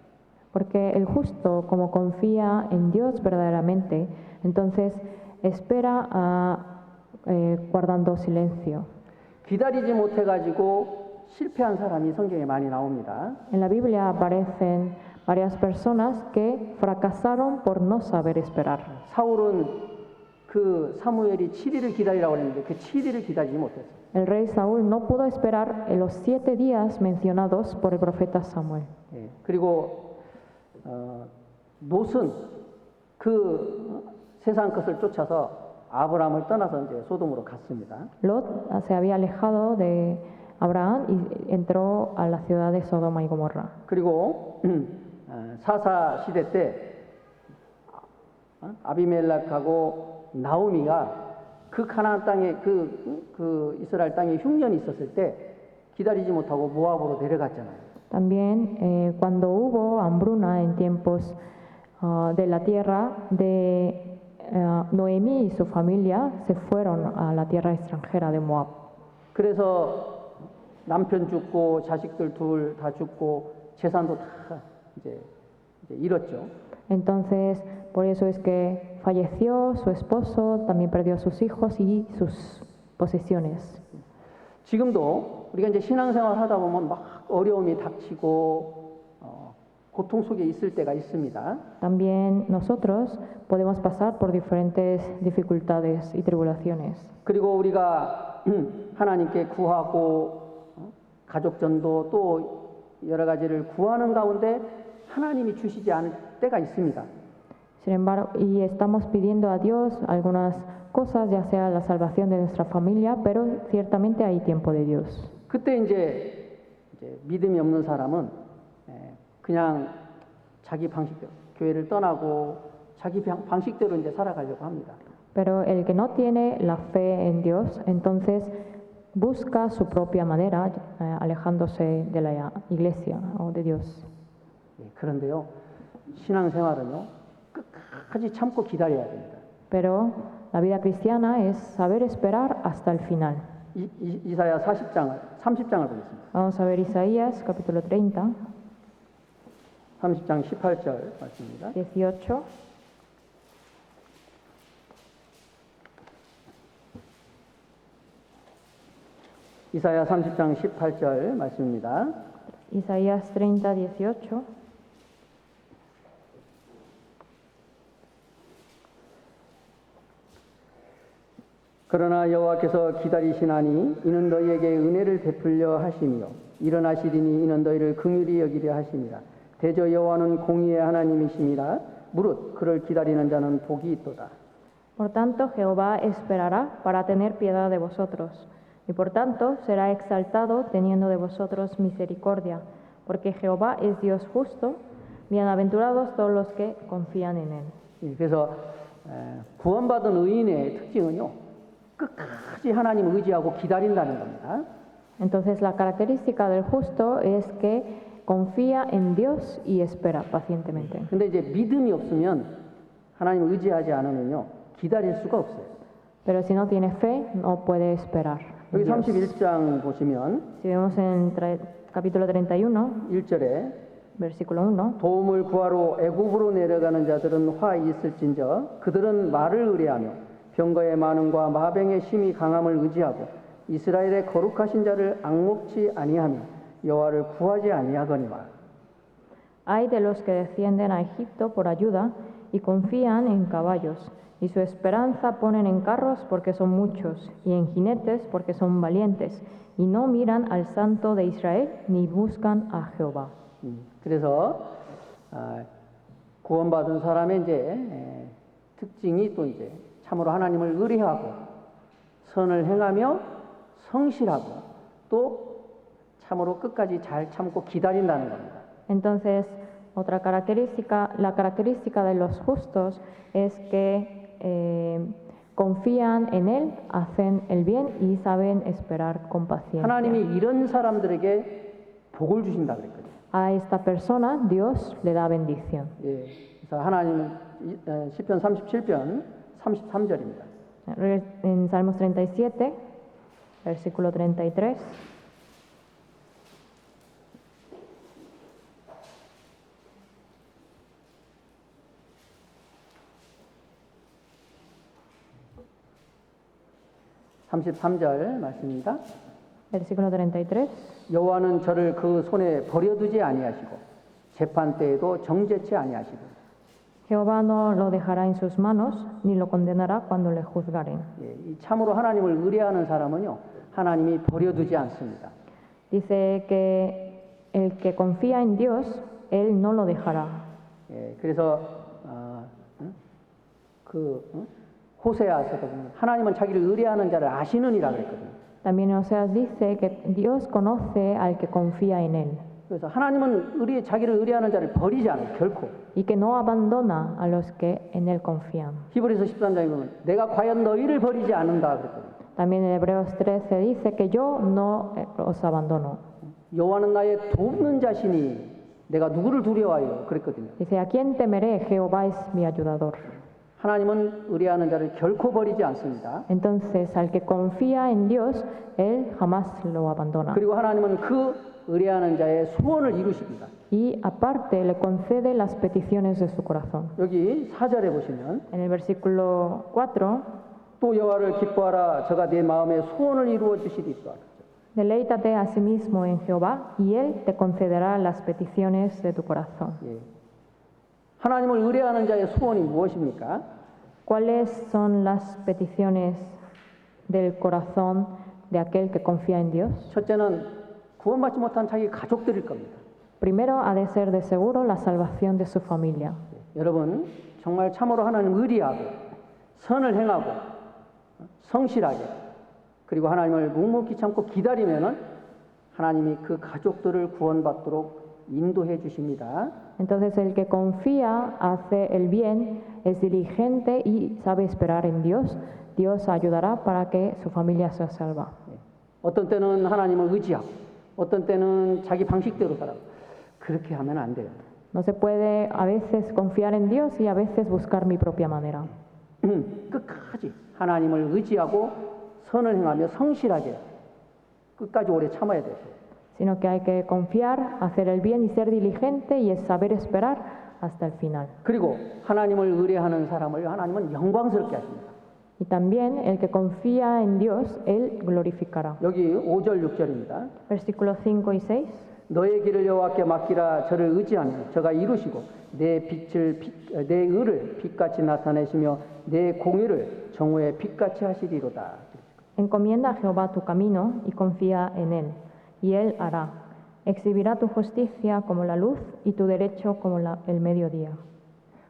Speaker 2: Porque el justo, como confía en Dios verdaderamente, entonces espera guardando silencio.
Speaker 1: 기다리지 못해가지고 실패한 사람이 성경에 많이 나옵니다.
Speaker 2: En la Biblia aparecen varias personas que fracasaron por no saber esperar.
Speaker 1: 사울은 그 사무엘이 7일을 기다리라고 했는데 그 7일을 기다리지 못했어요.
Speaker 2: El rey Saúl no pudo esperar en los 7 días mencionados por el profeta Samuel.
Speaker 1: 예, 그리고 롯은 그 세상 것을 쫓아서 아브라함을 떠나서 이제 소돔으로 갔습니다.
Speaker 2: Lot se había alejado de Abraham y entró a la ciudad de Sodoma y Gomorra.
Speaker 1: 그리고 사사 시대 때 아비멜렉하고 나오미가 그 가나안 땅에 그 이스라엘 땅에 흉년이 있었을 때 기다리지 못하고 모압으로 내려갔잖아요.
Speaker 2: También cuando hubo hambruna en tiempos de la tierra de Noemí y su familia se fueron a la tierra extranjera de Moab.
Speaker 1: 그래서 남편 죽고 자식들 둘 다 죽고 재산도 다 이제 잃었죠.
Speaker 2: Entonces, por eso es que falleció su esposo, también perdió a sus hijos y sus posesiones.
Speaker 1: 지금도 우리가 이제 신앙생활 하다 보면 막 어려움이 닥치고 고통 속에 있을 때가 있습니다.
Speaker 2: También nosotros podemos pasar por diferentes dificultades y tribulaciones.
Speaker 1: 그리고 우리가 하나님께 구하고 가족 전도 또 여러 가지를 구하는 가운데 하나님이 주시지 않을 때가 있습니다.
Speaker 2: Sin embargo, y estamos pidiendo a Dios algunas cosas, ya sea la salvación de nuestra familia, pero ciertamente hay tiempo de Dios.
Speaker 1: 그때 이제 믿음이 없는 사람은 그냥 자기 방식대로 교회를 떠나고 자기 방식대로 이제 살아가려고 합니다.
Speaker 2: Pero el que no tiene la fe en Dios, entonces busca su propia manera, alejándose de la iglesia o de Dios.
Speaker 1: 그런데요, 신앙생활은요, 끝까지 참고 기다려야 됩니다.
Speaker 2: Pero la vida cristiana es saber esperar hasta el final.
Speaker 1: 이사야 30장을 보겠습니다.
Speaker 2: Vamos a ver Isaías capítulo 30.
Speaker 1: 30장 18절 말씀입니다.
Speaker 2: 18.
Speaker 1: 이사야 30장 18절 말씀입니다.
Speaker 2: Isaías 30, 18.
Speaker 1: 그러나 여호와께서 기다리시나니 이는 너희에게 은혜를 베풀려 하시며 일어나시리니 이는 너희를 긍휼히 여기려 하심이라. 대저 여호와는 공의의 하나님이심이라. 무릇 그를 기다리는 자는 복이 있도다.
Speaker 2: Por tanto, Jehová esperará para tener piedad de vosotros, y por tanto será exaltado teniendo de vosotros misericordia, porque Jehová es Dios justo, bienaventurados todos los que confían en él.
Speaker 1: 그래서 구원받은 의인의 특징은요, 끝까지 하나님을 의지하고 기다린다는 겁니다.
Speaker 2: Entonces, la característica del justo es que confía en Dios y espera pacientemente.
Speaker 1: 근데 이제 믿음이 없으면 하나님을 의지하지 않으면요, 기다릴 수가 없어요.
Speaker 2: Pero si no tiene fe, no puede esperar. en
Speaker 1: 여기
Speaker 2: Dios.
Speaker 1: 31장 보시면
Speaker 2: Si vemos en capítulo 31,
Speaker 1: 1절에
Speaker 2: versículo 1,
Speaker 1: 도움을 구하러 애굽으로 내려가는 자들은 화 있을진저 그들은 말을 의뢰하며 병거의 많음과 마병의 심히 강함을 의지하고 이스라엘의 거룩하신 자를 앙목치 아니하며 여호와를 구하지 아니하거니와.
Speaker 2: hay de los que descienden a Egipto por ayuda y confían en caballos, y su esperanza ponen en carros porque son muchos, y en jinetes porque son valientes, y no miran al Santo de Israel ni buscan a Jehová.
Speaker 1: 그래서 구원받은 사람의 이제 특징이 또 이제 참으로 하나님을 의뢰하고 선을 행하며 성실하고 또 참으로 끝까지 잘 참고 기다린다는 겁니다.
Speaker 2: Entonces, otra característica, la característica de los justos es que confían en Él, hacen el bien y saben esperar con paciencia.
Speaker 1: 하나님이 이런 사람들에게 복을 주신다 그랬거든요.
Speaker 2: A esta persona Dios le da bendición.
Speaker 1: 예, 그래서 하나님은 시편 37편 33절입니다.
Speaker 2: En Salmos 37, versículo 33.
Speaker 1: (33절) 말씀입니다.
Speaker 2: Versículo 33.
Speaker 1: 여호와는 저를 그 손에 버려두지 아니하시고 재판 때에도 정죄치 아니하시고.
Speaker 2: Jehová no lo dejará en sus manos, ni lo condenará cuando le juzgaren.
Speaker 1: 예, 이 참으로 하나님을 의뢰하는 사람은요, 하나님이 버려두지 않습니다.
Speaker 2: Dice que el que confía en Dios, Él no lo dejará.
Speaker 1: 예, 그래서 호세아서도 보면 하나님은 자기를 의뢰하는 자를 아시느니라 그랬거든요.
Speaker 2: También Oseas dice que Dios conoce al que confía en Él
Speaker 1: 그래서 하나님은 자기를 의뢰하는 자를 버리지 않아요, 결코.
Speaker 2: y que no abandona a los que en Él confían.
Speaker 1: 히브리서 13장에 보면 내가 과연 너희를 버리지 않는다 그랬거든요.
Speaker 2: También en Hebreos 13 dice que yo no os abandono.
Speaker 1: 여호와는 나의 돕는 자시니 내가 누구를 두려워하여 그랬거든요.
Speaker 2: Dice, ¿a quién temeré? Jehová es mi ayudador.
Speaker 1: 하나님은 의뢰하는 자를 결코 버리지 않습니다.
Speaker 2: Entonces, al que confía en Dios, Él jamás lo abandona.
Speaker 1: 그리고 하나님은 그 의뢰하는 자의 소원을 이루십니다.
Speaker 2: Y aparte le concede las peticiones de su corazón.
Speaker 1: 여기 4절에 보시면
Speaker 2: En el versículo 4,
Speaker 1: 또 여호와를 기뻐하라 저가 네 마음의 소원을 이루어 주시리 또한.
Speaker 2: deleítate a sí mismo en Jehová y Él te concederá las peticiones de tu corazón.
Speaker 1: 예. 하나님을 의뢰하는 자의 소원이 무엇입니까?
Speaker 2: ¿Cuáles son las peticiones del corazón de aquel que confía en Dios?
Speaker 1: 첫째는 구원받지 못한 자기 가족들일 겁니다.
Speaker 2: Primero ha de ser de seguro la salvación de su familia.
Speaker 1: 여러분 정말 참으로 하나님 의리하고 선을 행하고 성실하게 그리고 하나님을 묵묵히 참고 기다리면은 하나님이 그 가족들을 구원받도록 인도해 주십니다.
Speaker 2: Entonces el que confía hace el bien, es diligente y sabe esperar en Dios. Dios ayudará para que su familia sea salva.
Speaker 1: 어떤 때는 하나님을 의지하고 어떤 때는 자기 방식대로 살아가고 그렇게 하면 안 돼요.
Speaker 2: No se puede a veces confiar en Dios y a veces buscar mi propia manera.
Speaker 1: 끝까지 하나님을 의지하고 선을 행하며 성실하게 끝까지 오래 참아야 돼요.
Speaker 2: sino que hay que confiar, hacer el bien y ser diligente y es saber esperar hasta el final.
Speaker 1: 그리고 하나님을 의뢰하는 사람을 하나님은 영광스럽게 하십니다.
Speaker 2: Y también el que confía en Dios, Él glorificará.
Speaker 1: 여기 5절 6절입니다.
Speaker 2: Versículos 5 y 6.
Speaker 1: 너의 길을 여호와께 맡기라. 저를 의지하면 저가 이루시고 내 의를 빛같이 나타내시며 내 공의를 정오의 빛같이 하시리로다.
Speaker 2: Encomienda a Jehová tu camino y confía en Él, y Él hará. Exhibirá tu justicia como la luz y tu derecho como el mediodía.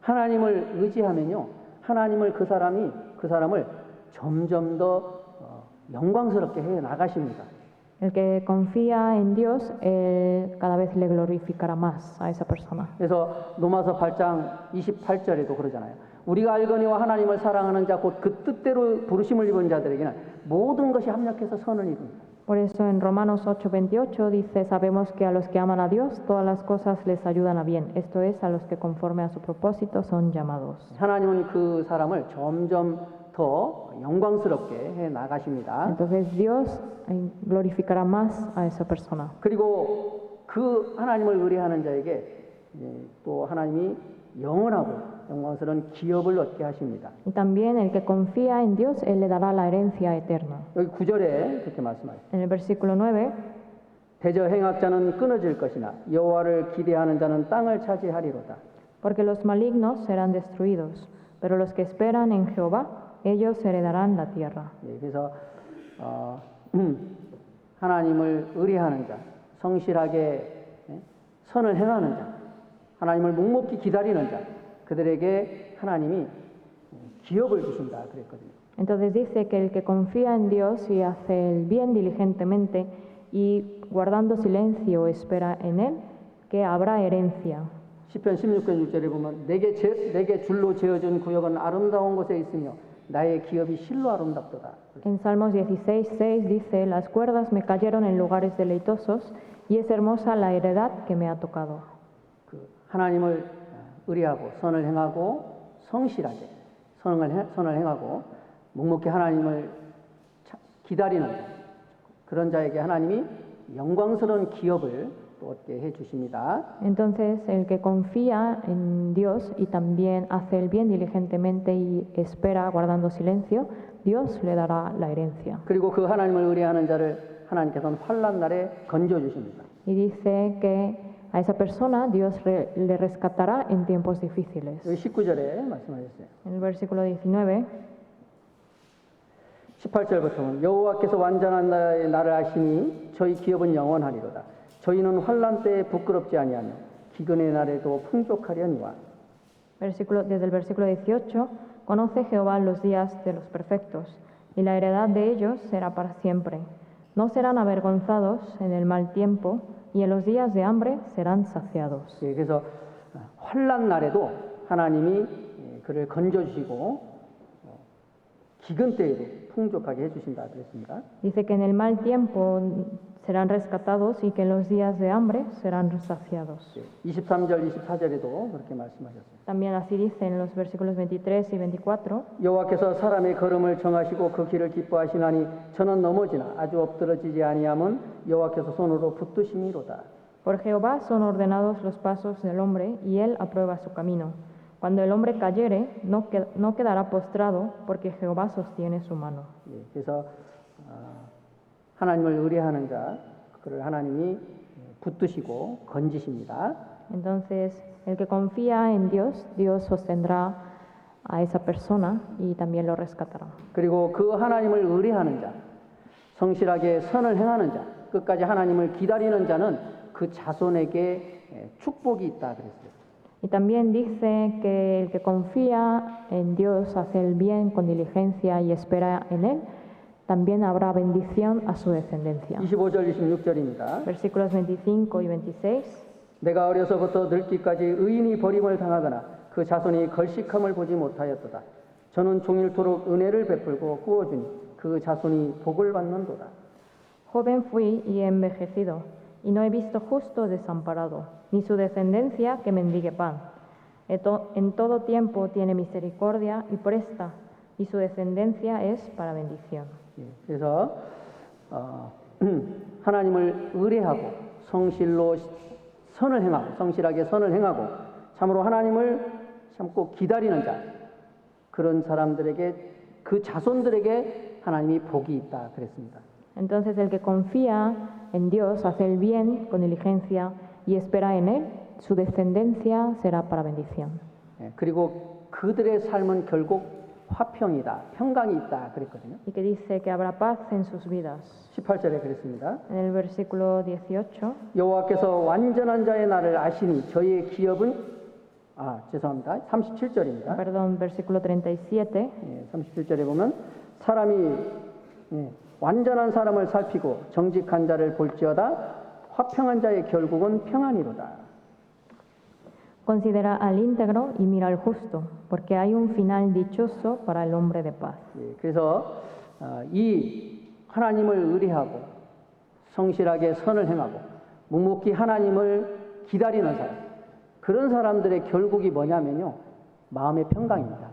Speaker 1: 하나님을 의지하면요, 하나님을 그 사람을 점점 더 영광스럽게 해 나가십니다.
Speaker 2: El que confía en Dios, Él cada vez le glorificará más a esa persona.
Speaker 1: 그래서 로마서 8장 28절에도 그러잖아요. 우리가 알거니와 하나님을 사랑하는 자 곧 그 뜻대로 부르심을 입은 자들에게는 모든 것이 합력해서 선을 이룹니다.
Speaker 2: Por eso en Romanos 8:28 dice, sabemos que a los que aman a Dios todas las cosas les ayudan a bien, esto es, a los que conforme a su propósito son llamados.
Speaker 1: 하나님은 그 사람을 점점 더 영광스럽게 해 나가십니다.
Speaker 2: Entonces Dios glorificará más a esa persona.
Speaker 1: 그리고 그 하나님을 의뢰하는 자에게 또 하나님이 영원하고 영광스러운 기업을 얻게 하십니다.
Speaker 2: Y también el que confía en Dios, Él le dará la herencia eterna.
Speaker 1: 여기 9절에 그렇게 말씀하셨어요.
Speaker 2: En el versículo 9,
Speaker 1: 대저 행악자는 끊어질 것이나 여호와를 기대하는 자는 땅을 차지하리로다.
Speaker 2: porque los malignos serán destruidos, pero los que esperan en Jehová, ellos heredarán la tierra.
Speaker 1: 그래서 하나님을 의뢰하는 자, 성실하게 선을 행하는 자, 하나님을 묵묵히 기다리는 자, 그들에게 하나님이 기업을 주신다 그랬거든요.
Speaker 2: Entonces dice que el que confía en Dios y hace el bien diligentemente y guardando silencio espera en Él, que habrá herencia.
Speaker 1: 시편 16편 6절에 보면 내게 줄로 재어준 구역은 아름다운 곳에 있으며 나의 기업이 실로 아름답도다.
Speaker 2: En Salmos 16:6 dice, las cuerdas me cayeron en lugares deleitosos y es hermosa la heredad que me ha tocado.
Speaker 1: 그 하나님을 의뢰하고 선을 행하고 성실하게 선을 행하고 묵묵히 하나님을 기다리는 그런 자에게 하나님이 영광스러운 기업을 또 얻게 해 주십니다.
Speaker 2: Entonces, el que confía en Dios y también hace el bien diligentemente y espera guardando silencio, Dios le dará la herencia.
Speaker 1: 그리고 그 하나님을 의뢰하는 자를 하나님께서는 환난 날에 건져 주십니다.
Speaker 2: Y dice que a esa persona Dios le rescatará en tiempos difíciles.
Speaker 1: 여기 19절에 말씀하셨어요.
Speaker 2: En el versículo 19,
Speaker 1: 18절부터는 여호와께서 완전한 나를 아시니 저희 기업은 영원하리로다. 저희는 환난 때에 부끄럽지 아니하며 기근의 날에도 풍족하려니와.
Speaker 2: desde el versículo 18, conoce Jehová los días de los perfectos, y la heredad de ellos será para siempre. No serán avergonzados en el mal tiempo, y en los días de hambre serán saciados.
Speaker 1: 그래서 환난 날에도 하나님이 그를 건져 주시고 기근 때에도 풍족하게 해 주신다 그랬습니다.
Speaker 2: Dice que en el mal tiempo serán rescatados y que en los días de hambre serán saciados.
Speaker 1: 23절, 24절에도 그렇게 말씀하셨어요.
Speaker 2: También así dice en los versículos 23 y 24.
Speaker 1: 여호와께서 사람의 걸음을 정하시고 그 길을 기뻐하시나니 저는 넘어지나 아주 엎드러지지 아니함은 여호와께서 손으로 붙드심이로다.
Speaker 2: Por Jehová son ordenados los pasos del hombre y él aprueba su camino. Cuando el hombre cayere, no quedará postrado, porque Jehová sostiene su mano.
Speaker 1: 그래서 하나님을 의뢰하는 자, 그를 하나님이 붙드시고 건지십니다.
Speaker 2: Entonces, el que confía en Dios, Dios sostendrá a esa persona y también lo rescatará.
Speaker 1: 그리고 그 하나님을 의뢰하는 자, 성실하게 선을 행하는 자, 끝까지 하나님을 기다리는 자는 그 자손에게 축복이 있다 그랬어요.
Speaker 2: Y también dice que el que confía en Dios, hace el bien con diligencia y espera en Él, también habrá bendición a su descendencia.
Speaker 1: 25절, 26절입니다.
Speaker 2: Versículos 25 y 26.
Speaker 1: 내가 어려서부터 늙기까지 의인이 버림을 당하거나 그 자손이 걸식함을 보지 못하였도다. 저는 종일토록 은혜를 베풀고 구워주니 그 자손이 복을 받는도다.
Speaker 2: Joven fui y he envejecido, y no he visto justo desamparado, ni su descendencia que mendigue pan. En todo tiempo tiene misericordia y presta, y su descendencia es para bendición.
Speaker 1: 그래서 하나님을 의뢰하고 성실로 선을 행하고 성실하게 선을 행하고 참으로 하나님을 참고 기다리는 자 그런 사람들에게 그 자손들에게 하나님이 복이 있다 그랬습니다.
Speaker 2: Entonces el que confía en Dios, hace el bien con diligencia y espera en Él, su descendencia será para bendición.
Speaker 1: 예, 그리고 그들의 삶은 결국 화평이다, 평강이 있다 그랬거든요.
Speaker 2: Y que dice que habrá paz en sus vidas.
Speaker 1: 18절에 그랬습니다.
Speaker 2: En el versículo 18,
Speaker 1: 여호와께서 완전한 자의 날을 아시니 저희의 기업은 죄송합니다. 37절입니다.
Speaker 2: perdón, versículo 37,
Speaker 1: 예, 37절에 보면 사람이 완전한 사람을 살피고 정직한 자를 볼지어다 화평한 자의 결국은 평안이로다.
Speaker 2: considera al íntegro y mira al justo, porque hay un final dichoso para el hombre de paz.
Speaker 1: 예, 그래서 이 하나님을 의뢰하고 성실하게 선을 행하고 묵묵히 하나님을 기다리는 사람 그런 사람들의 결국이 뭐냐면요 마음의 평강입니다.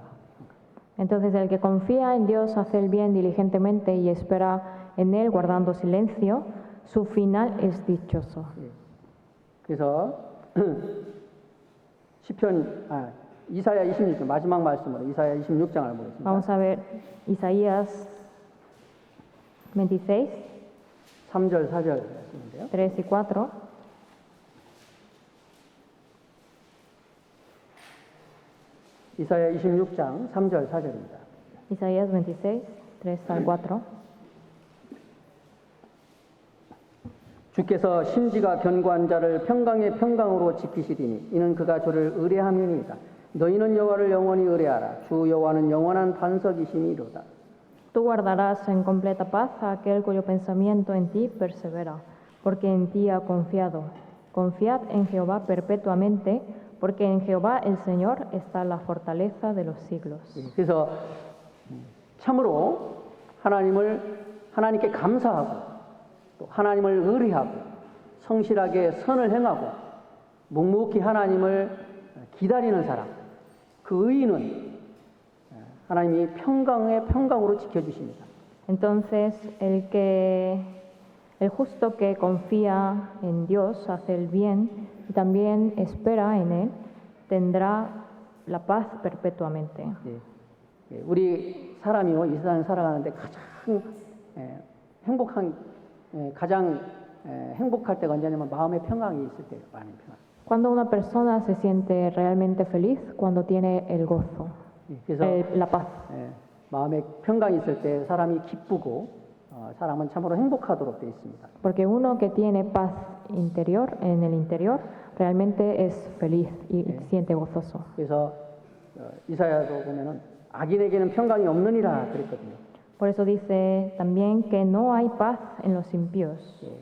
Speaker 2: Entonces el que confía en Dios, hace el bien diligentemente y espera en Él guardando silencio, su final es dichoso.
Speaker 1: 예, 그래서 이사야 26장 마지막 말씀으로 이사야 26장을 보겠습니다.
Speaker 2: Vamos a ver Isaías 26,
Speaker 1: 3절 4절 말씀인데요.
Speaker 2: 3 y 4.
Speaker 1: 이사야 26장 3절 4절입니다.
Speaker 2: Isaías 26, 3 al 4.
Speaker 1: 주께서 심지가 견고한 자를 평강의 평강으로 지키시리니 이는 그가 주를 의뢰함이니이다. 너희는 여호와를 영원히 의뢰하라. 주 여호와는 영원한 반석이시니로다.
Speaker 2: Tú guardarás en completa paz a aquel cuyo pensamiento en ti persevera, porque en ti ha confiado. Confiad en Jehová perpetuamente, porque en Jehová el Señor está la fortaleza de los siglos.
Speaker 1: 그래서 참으로 하나님께 감사하고 또 하나님을 의뢰하고 성실하게 선을 행하고 묵묵히 하나님을 기다리는 사람 그 의인은 하나님이 평강으로 지켜주십니다.
Speaker 2: Entonces, el justo que confía en Dios, hace el bien y también espera en Él, tendrá la paz perpetuamente.
Speaker 1: 예, 우리 사람이요 이 세상 살아가는데 가장 행복할 때가 언제냐면 마음의 평강이 있을 때예요. 마음의 평강.
Speaker 2: Cuando una persona se siente realmente feliz, cuando tiene el gozo,
Speaker 1: 그래서
Speaker 2: la paz.
Speaker 1: 마음의 평강이 있을 때 사람이 기쁘고 사람은 참으로 행복하도록 되어 있습니다.
Speaker 2: Porque uno que tiene paz interior, en el interior, realmente es feliz y siente gozoso.
Speaker 1: 그래서 이사야도 보면은 악인에게는 평강이 없느니라 그랬거든요.
Speaker 2: Por eso dice también que no hay paz en los impíos.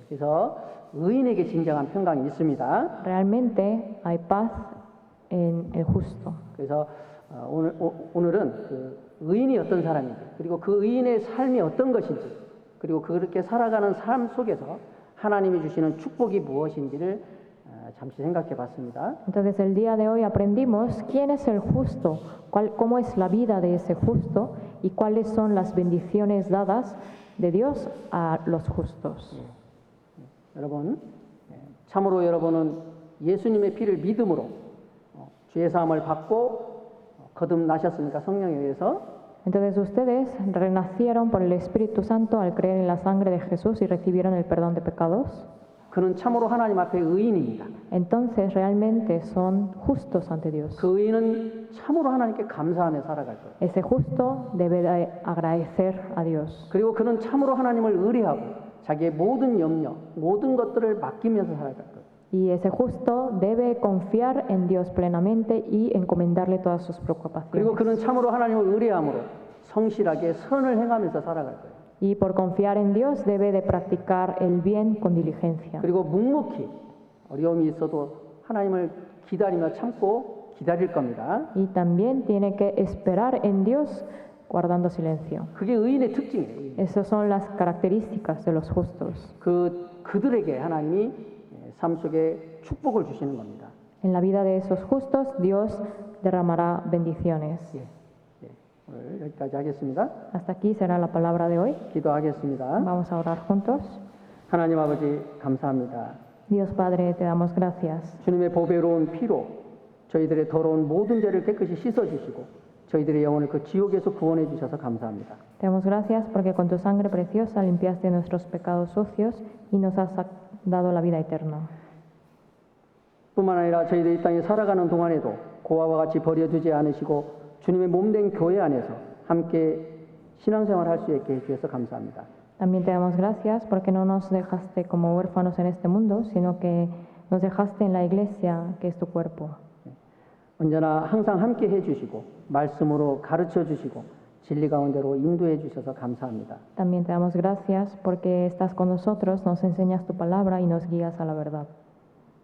Speaker 1: 그래서 의인에게 진정한 평강이 있습니다.
Speaker 2: Realmente hay paz en el justo.
Speaker 1: 그래서 오늘은 그 의인이 어떤 사람인지 그리고 그 의인의 삶이 어떤 것인지 그리고 그렇게 salaga는 삶 속에서 하나님이 주시는 축복이 무엇인지를 잠시 생각해 봤습니다.
Speaker 2: Entonces el día de hoy aprendimos quién es el justo, cómo es la vida de ese justo y cuáles son las bendiciones dadas de Dios a los justos.
Speaker 1: 여러분, 참으로 여러분은 예수님의 피를 믿음으로 죄 사함을 받고 거듭나셨습니까? 성령에 의해서.
Speaker 2: Entonces ustedes renacieron por el Espíritu Santo al creer en la sangre de Jesús y recibieron el perdón de pecados.
Speaker 1: 그는 참으로 하나님 앞에 의인입니다.
Speaker 2: Entonces realmente son justos ante Dios.
Speaker 1: 그 의인은 참으로 하나님께 감사하며 살아갈 거예요.
Speaker 2: Ese justo debe de agradecer a Dios.
Speaker 1: 그리고 그는 참으로 하나님을 의뢰하고 자기의 모든 염려, 모든 것들을 맡기면서 살아갈 거예요.
Speaker 2: Y ese justo debe confiar en Dios plenamente y encomendarle todas sus preocupaciones.
Speaker 1: 그리고 그는 참으로 하나님을 의뢰함으로 성실하게 선을 행하면서 살아갈 거예요.
Speaker 2: Y por confiar en Dios debe de practicar el bien con diligencia.
Speaker 1: 그리고 묵묵히 어려움이 있어도 하나님을 기다리며 참고 기다릴 겁니다.
Speaker 2: Y también tiene que esperar en Dios guardando silencio.
Speaker 1: 그게 의인의 특징이에요.
Speaker 2: Esas son las características de los justos.
Speaker 1: 그들에게 하나님이 삶 속에 축복을 주시는 겁니다.
Speaker 2: En la vida de esos justos Dios derramará bendiciones.
Speaker 1: 오늘 여기까지 하겠습니다.
Speaker 2: Hasta aquí será la palabra de hoy.
Speaker 1: 기도하겠습니다.
Speaker 2: Vamos a orar juntos.
Speaker 1: 하나님 아버지 감사합니다.
Speaker 2: Dios Padre, te damos gracias.
Speaker 1: 주님의 보배로운 피로 저희들의 더러운 모든 죄를 깨끗이 씻어주시고 저희들의 영혼을 그 지옥에서 구원해 주셔서 감사합니다.
Speaker 2: Te damos gracias porque con tu sangre preciosa limpiaste nuestros pecados sucios y nos has dado la vida eterna.
Speaker 1: 뿐만 아니라 저희들이 이 땅에 살아가는 동안에도 고아와 같이 버려두지 않으시고 주님의 몸된 교회 안에서 함께 신앙생활 할 수 있게 해주셔서 감사합니다.
Speaker 2: También te damos gracias porque no nos dejaste como huérfanos en este mundo, sino que nos dejaste en la iglesia, que es tu cuerpo.
Speaker 1: 언제나 항상 함께 해주시고 말씀으로 가르쳐 주시고 진리 가운데로 인도해 주셔서 감사합니다.
Speaker 2: También te damos gracias porque estás con nosotros, nos enseñas tu palabra y nos guías a la verdad.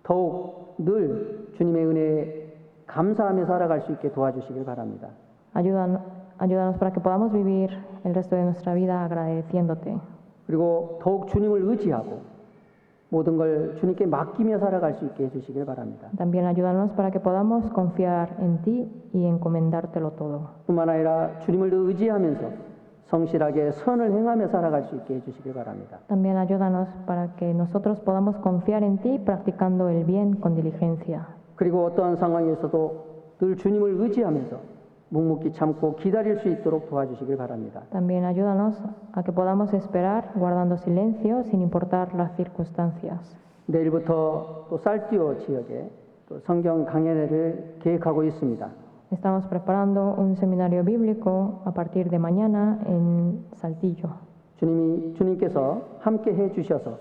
Speaker 1: 더욱 늘 주님의 은혜에 감사하며 살아갈 수 있게 도와주시길 바랍니다.
Speaker 2: Ayúdanos para que podamos vivir el resto de nuestra vida agradeciéndote.
Speaker 1: 그리고 더욱 주님을 의지하고 모든 걸 주님께 맡기며 살아갈 수 있게 해주시길 바랍니다.
Speaker 2: También ayúdanos para que podamos confiar en ti y encomendártelo todo.
Speaker 1: 뿐만 아니라 주님을 더 의지하면서 성실하게 선을 행하며 살아갈 수 있게 해주시길 바랍니다.
Speaker 2: También ayúdanos para que nosotros podamos confiar en ti practicando el bien con diligencia.
Speaker 1: 그리고 어떠한 상황에서도 늘 주님을 의지하면서 묵묵히 참고 기다릴 수 있도록 도와주시길 바랍니다.
Speaker 2: También ayúdanos a que podamos esperar guardando silencio sin importar las circunstancias.
Speaker 1: 내일부터 또 쌀띠오 지역에 또 성경 강연회를 계획하고 있습니다.
Speaker 2: Estamos preparando un seminario bíblico a partir de mañana en Saltillo.
Speaker 1: 주님께서 함께 해주셔서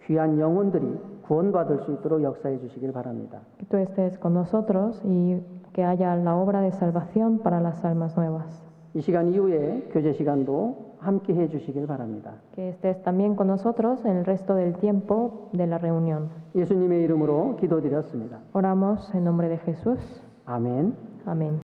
Speaker 1: 귀한 영혼들이 구원받을 수 있도록 역사해 주시길 바랍니다.
Speaker 2: Que tú estés con nosotros y que haya la obra de salvación para las almas nuevas.
Speaker 1: 이 시간 이후에 교제 시간도 함께 해주시길 바랍니다.
Speaker 2: Que estés también con nosotros en el resto del tiempo de la reunión.
Speaker 1: 예수님의 이름으로 기도드렸습니다.
Speaker 2: Oramos en nombre de Jesús.
Speaker 1: 아멘.
Speaker 2: Amén.